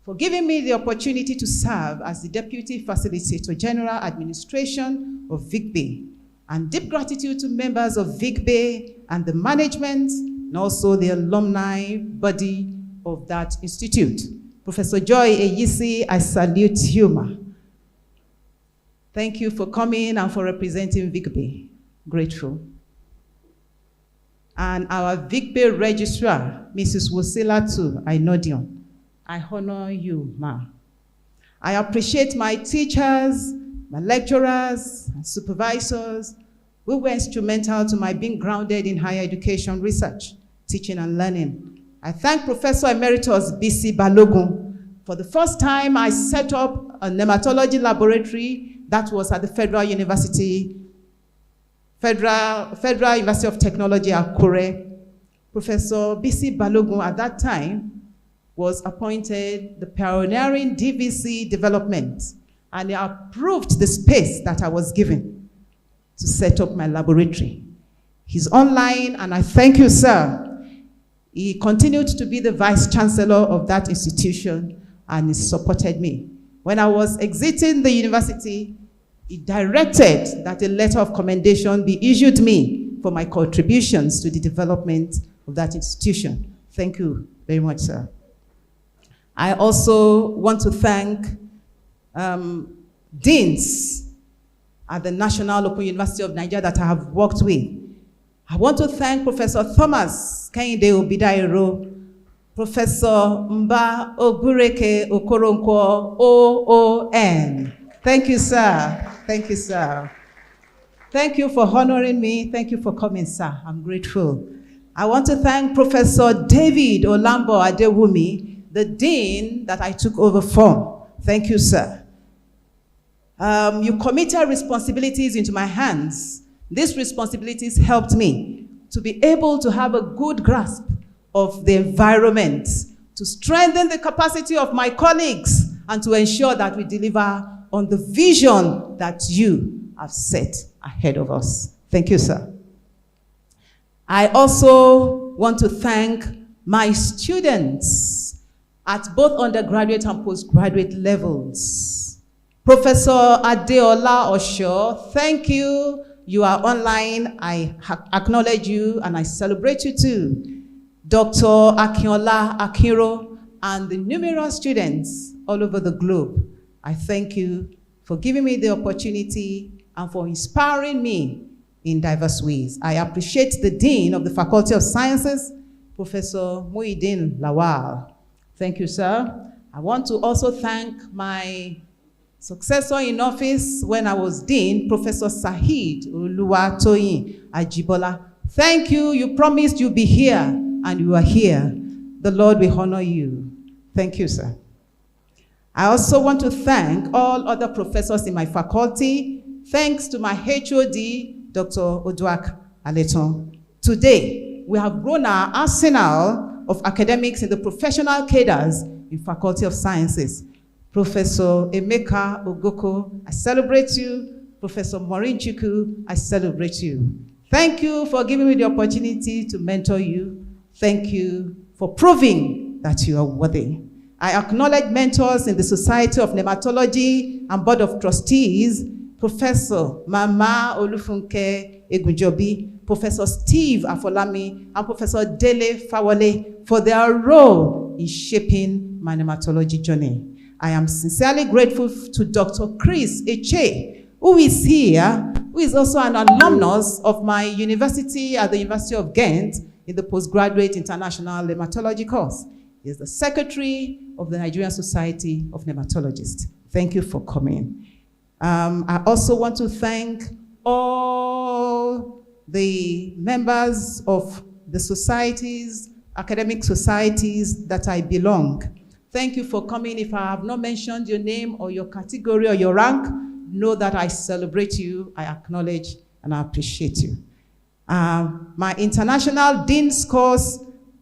for giving me the opportunity to serve as the Deputy Facilitator General Administration of VICB, and deep gratitude to members of VICB and the management, and also the alumni body of that institute. Professor Joy Eyisi, I salute you, ma. Thank you for coming and for representing VICB. Grateful. and our VICPE registrar, Mrs. Wosilatu Ainodion. I honor you, ma. I appreciate my teachers, my lecturers, and supervisors who were instrumental to my being grounded in higher education research, teaching and learning. I thank Professor Emeritus B.C. Balogun. For the first time, I set up a nematology laboratory that was at the Federal University of Technology, Akure. Professor B.C. Balogun at that time was appointed the pioneering DVC development, and he approved the space that I was given to set up my laboratory. He's online, and I thank you, sir. He continued to be the vice chancellor of that institution, and he supported me. When I was exiting the university, he directed that a letter of commendation be issued me for my contributions to the development of that institution. Thank you very much, sir. I also want to thank deans at the National Open University of Nigeria that I have worked with. I want to thank Professor Thomas Kehinde Obidairo, Professor Mba Obureke Okoronkwo, OON. Thank you, sir. Thank you, sir. Thank you for honoring me. Thank you for coming, sir. I'm grateful. I want to thank Professor David Olambo Adewumi, the dean that I took over from. Thank you, sir. You committed responsibilities into my hands. These responsibilities helped me to be able to have a good grasp of the environment, to strengthen the capacity of my colleagues, and to ensure that we deliver on the vision that you have set ahead of us. Thank you, sir. I also want to thank my students at both undergraduate and postgraduate levels. Professor Adeola Osho, thank you. You are online. I acknowledge you and I celebrate you too. Dr. Akinola Akiro and the numerous students all over the globe, I thank you for giving me the opportunity and for inspiring me in diverse ways. I appreciate the Dean of the Faculty of Sciences, Professor Muhyiddin Lawal. Thank you, sir. I want to also thank my successor in office when I was Dean, Professor Saheed Oluwatoyin Ajibola. Thank you. You promised you'd be here, and you are here. The Lord will honor you. Thank you, sir. I also want to thank all other professors in my faculty. Thanks to my HOD, Dr. Oduak Aleton. Today, we have grown our arsenal of academics in the professional cadres in Faculty of Sciences. Professor Emeka Ogoko, I celebrate you. Professor Maureen Chukwu, I celebrate you. Thank you for giving me the opportunity to mentor you. Thank you for proving that you are worthy. I acknowledge mentors in the Society of Nematology and Board of Trustees, Professor Mama Olufunke Egunjobi, Professor Steve Afolami, and Professor Dele Fawole for their role in shaping my nematology journey. I am sincerely grateful to Dr. Chris Eche, who is here, who is also an alumnus of my university at the University of Ghent in the postgraduate international nematology course. He is the secretary of the Nigerian Society of Nematologists. Thank you for coming. I also want to thank all the members of the societies, academic societies that I belong. Thank you for coming. If I have not mentioned your name or your category or your rank, know that I celebrate you, I acknowledge, and I appreciate you. My international Dean's Course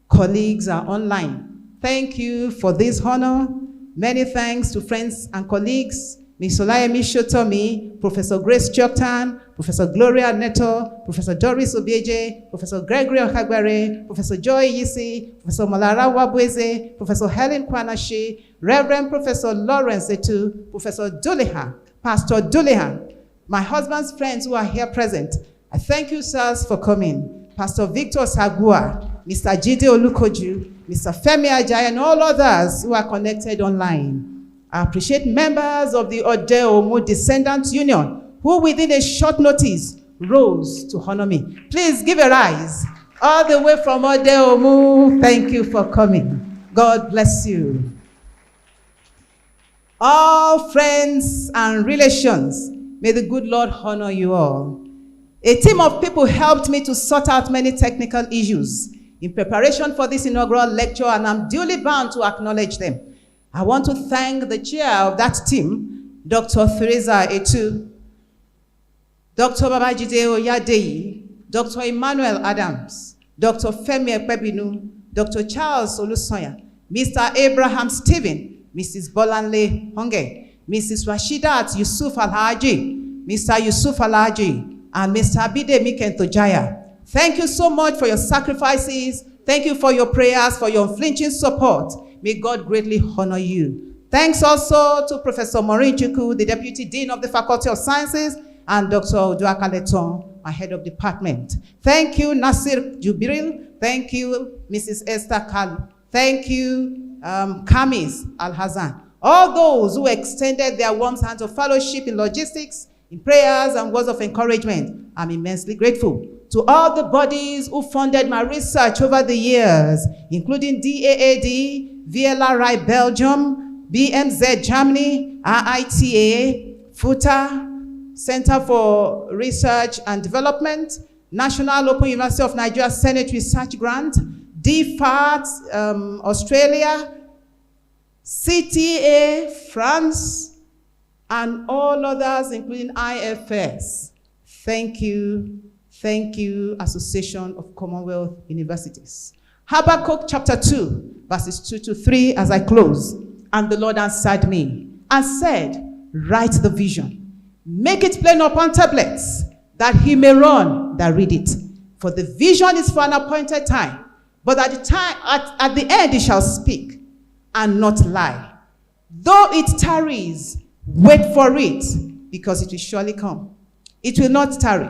colleagues are online. Thank you for this honor. Many thanks to friends and colleagues, Ms. Olayemi Shotomi, Professor Grace Choktan, Professor Gloria Neto, Professor Doris Obieje, Professor Gregory Okagbare, Professor Joy Yisi, Professor Molara Wabweze, Professor Helen Kwanashi, Reverend Professor Lawrence Etu, Professor Duleha, Pastor Duleha, my husband's friends who are here present. I thank you, sirs, for coming. Pastor Victor Sagua, Mr. Jide Olukoju, Mr. Femi Ajayi, and all others who are connected online. I appreciate members of the Ode Omo Descendants Union who within a short notice rose to honor me. Please give a rise All the way from Odeomu, thank you for coming. God bless you. All friends and relations, may the good Lord honor you all. A team of people helped me to sort out many technical issues in preparation for this inaugural lecture, and I'm duly bound to acknowledge them. I want to thank the chair of that team, Dr. Theresa Etu, Dr. Babajide Oyadeyi, Dr. Emmanuel Adams, Dr. Femi Ekpebinu, Dr. Charles Olusoya, Mr. Abraham Stephen, Mrs. Bolanle Honge, Mrs. Rashidat Yusuf Alhaji, Mr. Yusuf Alhaji, and Mr. Abide Mikentojaya. Thank you so much for your sacrifices. Thank you for your prayers, for your unflinching support. May God greatly honor you. Thanks also to Professor Monioluwa, the Deputy Dean of the Faculty of Sciences, and Dr. Oduaka Leton, my head of department. Thank you, Nasir Jubril. Thank you, Mrs. Esther Kalu. Thank you, Kamis Al-Hazan. All those who extended their warm hands of fellowship in logistics, in prayers and words of encouragement, I'm immensely grateful. To all the bodies who funded my research over the years, including DAAD, VLRI Belgium, BMZ Germany, RITA, FUTA, Center for Research and Development, National Open University of Nigeria Senate Research Grant, DFAT, Australia, CTA, France, and all others, including IFS. Thank you. Thank you, Association of Commonwealth Universities. Habakkuk chapter 2, verses 2 to 3 as I close. And the Lord answered me and said, write the vision, make it plain upon tablets, that he may run that read it. For the vision is for an appointed time, but at the end it shall speak and not lie. Though it tarries, wait for it, because it will surely come. It will not tarry.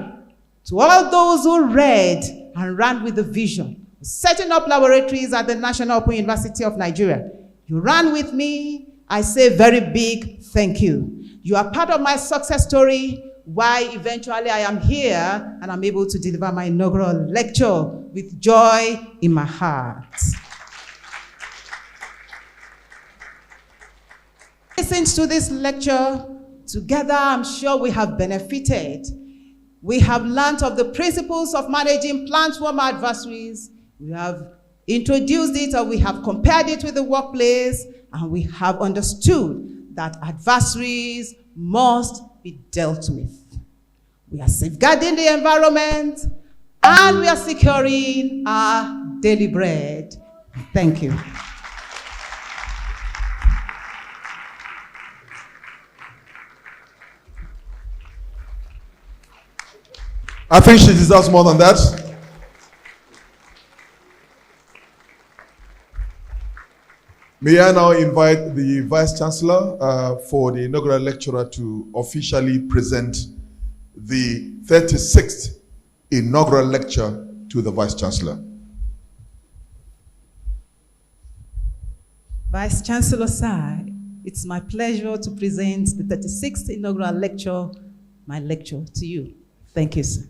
To all those who read and ran with the vision, setting up laboratories at the National Open University of Nigeria, you ran with me, I say very big thank you. You are part of my success story, why eventually I am here and I'm able to deliver my inaugural lecture with joy in my heart. Listen to this lecture. Together, I'm sure we have benefited. We have learned of the principles of managing plant worm adversaries. We have introduced it, or we have compared it with the workplace, and we have understood that adversaries must be dealt with. We are safeguarding the environment, and we are securing our daily bread. Thank you. I think she deserves more than that. May I now invite the Vice Chancellor for the inaugural lecturer to officially present the 36th Inaugural Lecture to the Vice Chancellor. Vice Chancellor sir, it's my pleasure to present the 36th Inaugural Lecture, my lecture to you. Thank you, sir.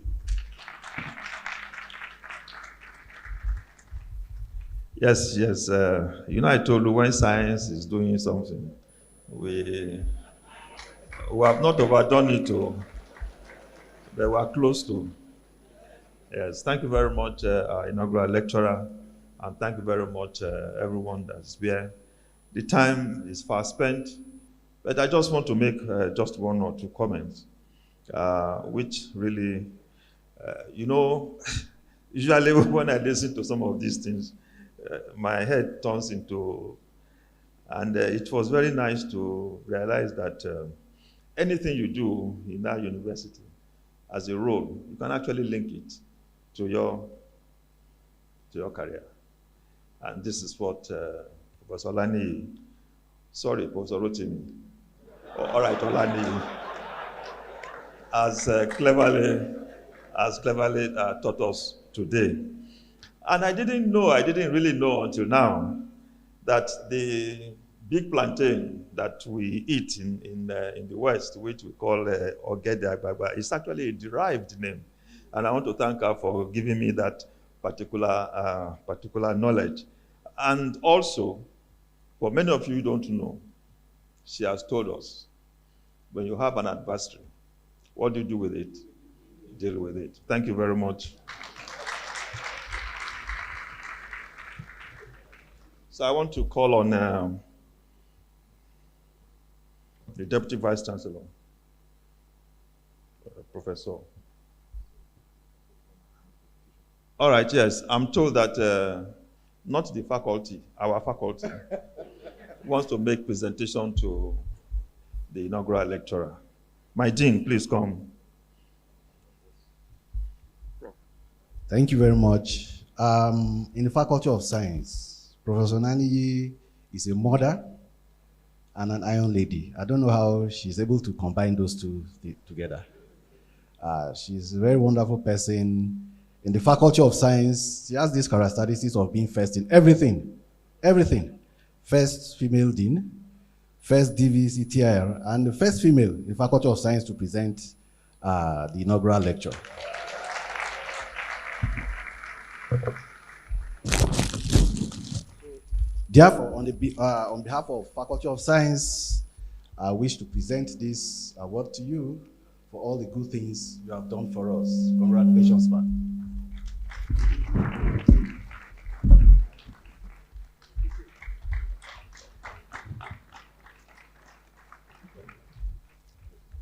Yes. You know, I told you when science is doing something, we have not overdone it, but we are close to. Yes, thank you very much, our inaugural lecturer, and thank you very much, everyone that's here. The time is fast spent, but I just want to make just one or two comments, which really, you know, usually when I listen to some of these things, my head turns into, and it was very nice to realize that anything you do in our university as a role, you can actually link it to your career. And this is what Professor Olaniyi, Professor Rotimi, all right, Olaniyi, as cleverly taught us today. And I didn't really know until now that the big plantain that we eat in the West, which we call ogede agbagba, is actually a derived name. And I want to thank her for giving me that particular knowledge. And also, for many of you who don't know, she has told us, when you have an adversary, what do you do with it? Deal with it. Thank you very much. So I want to call on the Deputy Vice Chancellor, Professor. All right, yes, I'm told that not the faculty, our faculty, wants to make presentation to the inaugural lecturer. My dean, please come. Thank you very much. In the Faculty of Science, Professor Olaniyi is a mother and an iron lady. I don't know how she's able to combine those two together. She's a very wonderful person. In the Faculty of Science, she has these characteristics of being first in everything. Everything. First female dean, first DVCTIR, and the first female in the Faculty of Science to present the inaugural lecture. Therefore, on behalf of Faculty of Science, I wish to present this award to you for all the good things you have done for us. Congratulations, man.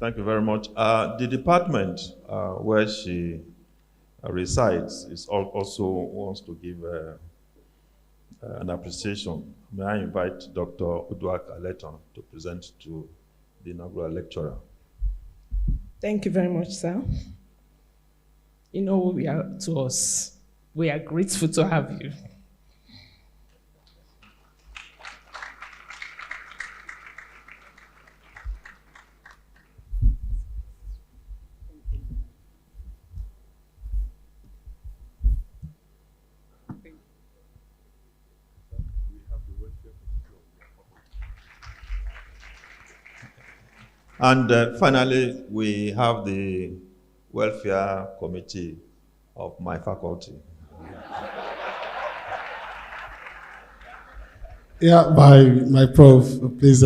Thank you very much. The department where she resides is also wants to give an appreciation. May I invite Dr. Uduak Aleton to present to the inaugural lecturer. Thank you very much, sir. You know who we are to us. We are grateful to have you. And finally, we have the welfare committee of my faculty. Yeah, my prof, please,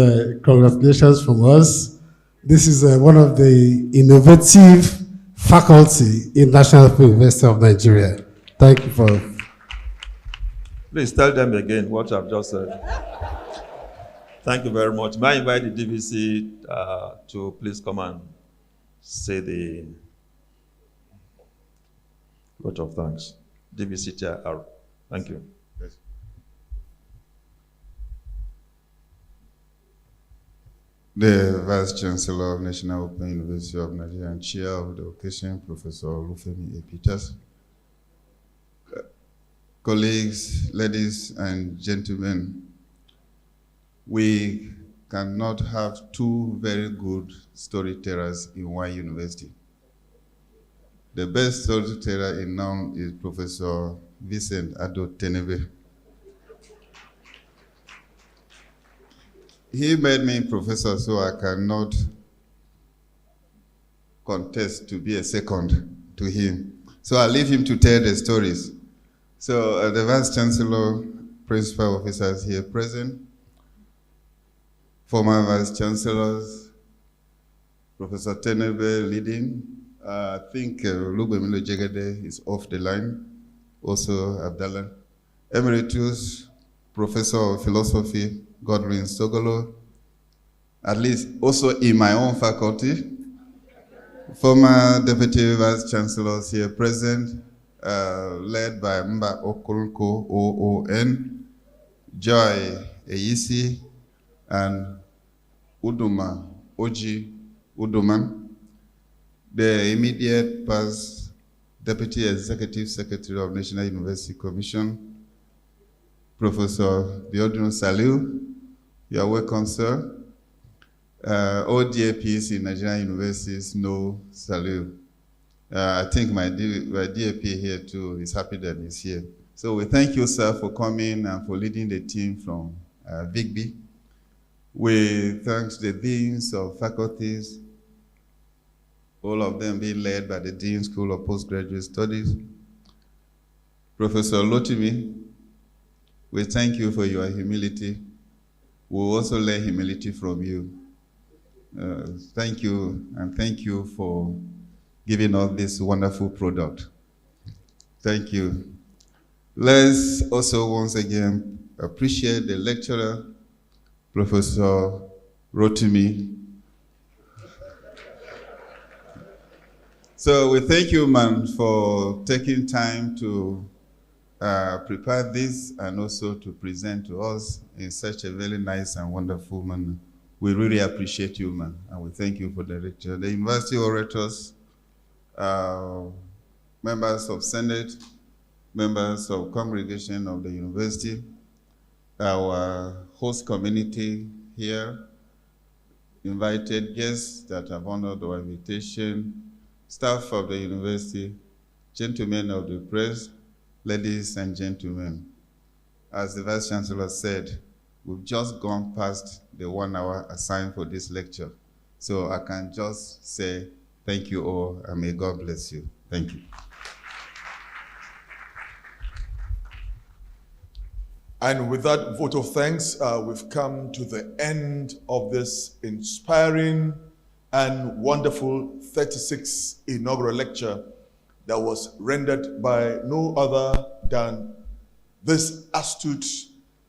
congratulations from us. This is one of the innovative faculty in National University of Nigeria. Thank you for. Please tell them again what I've just said. Thank you very much. May I invite the DVC to please come and say the vote of thanks. DVC Chair. Thank you. Yes. The Vice Chancellor of National Open University of Nigeria and Chair of the occasion, Professor Olufemi A. Peters. Colleagues, ladies and gentlemen, we cannot have two very good storytellers in one university. The best storyteller in NOUN is Professor Vincent Ado Tenebe. He made me professor, so I cannot contest to be a second to him. So I leave him to tell the stories. So the Vice Chancellor, Principal Officers here present, former Vice Chancellors, Professor Tenebe leading. I think Lubemilo Jegede is off the line, also Abdallah. Emeritus, Professor of Philosophy, Godwin Sogolo, at least also in my own faculty. Former Deputy Vice Chancellors here present, led by Mba Okolko OON, Joy Eyisi, and Uduma Oji Uduman. The immediate past Deputy Executive Secretary of National University Commission, Professor Biodun Saliu. You are welcome, sir. All DAPs in Nigerian universities know Saliu. I think my DAP here too is happy that he's here. So we thank you, sir, for coming and for leading the team from Vigby. We thank the deans of faculties, all of them being led by the Dean School of Postgraduate Studies. Professor Lotimi, we thank you for your humility. We will also learn humility from you. Thank you, and thank you for giving us this wonderful product. Thank you. Let's also once again appreciate the lecturer, Professor Rotimi. So we thank you, man, for taking time to prepare this and also to present to us in such a very nice and wonderful manner. We really appreciate you, man, and we thank you for the lecture. The university orators, members of Senate, members of congregation of the university, our host community here, invited guests that have honored our invitation, staff of the university, gentlemen of the press, ladies and gentlemen. As the Vice Chancellor said, we've just gone past the 1 hour assigned for this lecture. So I can just say thank you all, and may God bless you. Thank you. And with that vote of thanks, we've come to the end of this inspiring and wonderful 36th Inaugural Lecture that was rendered by no other than this astute,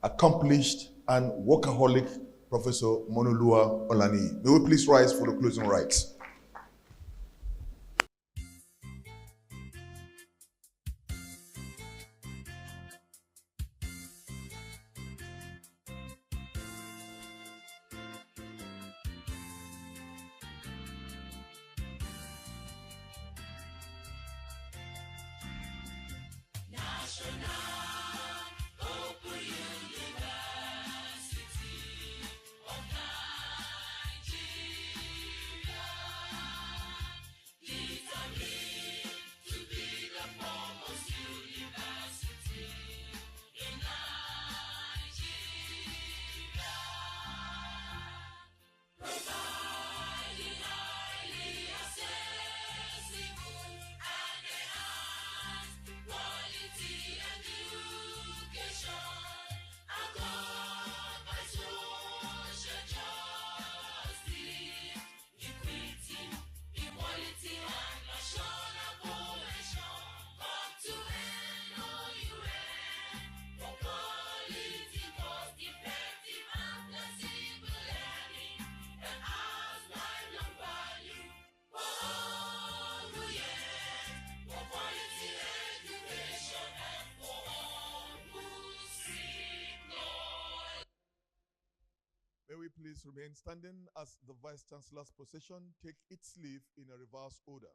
accomplished, and workaholic Professor Monioluwa Olaniyi. May we please rise for the closing rites. May we please remain standing as the Vice Chancellor's procession take its leave in a reverse order.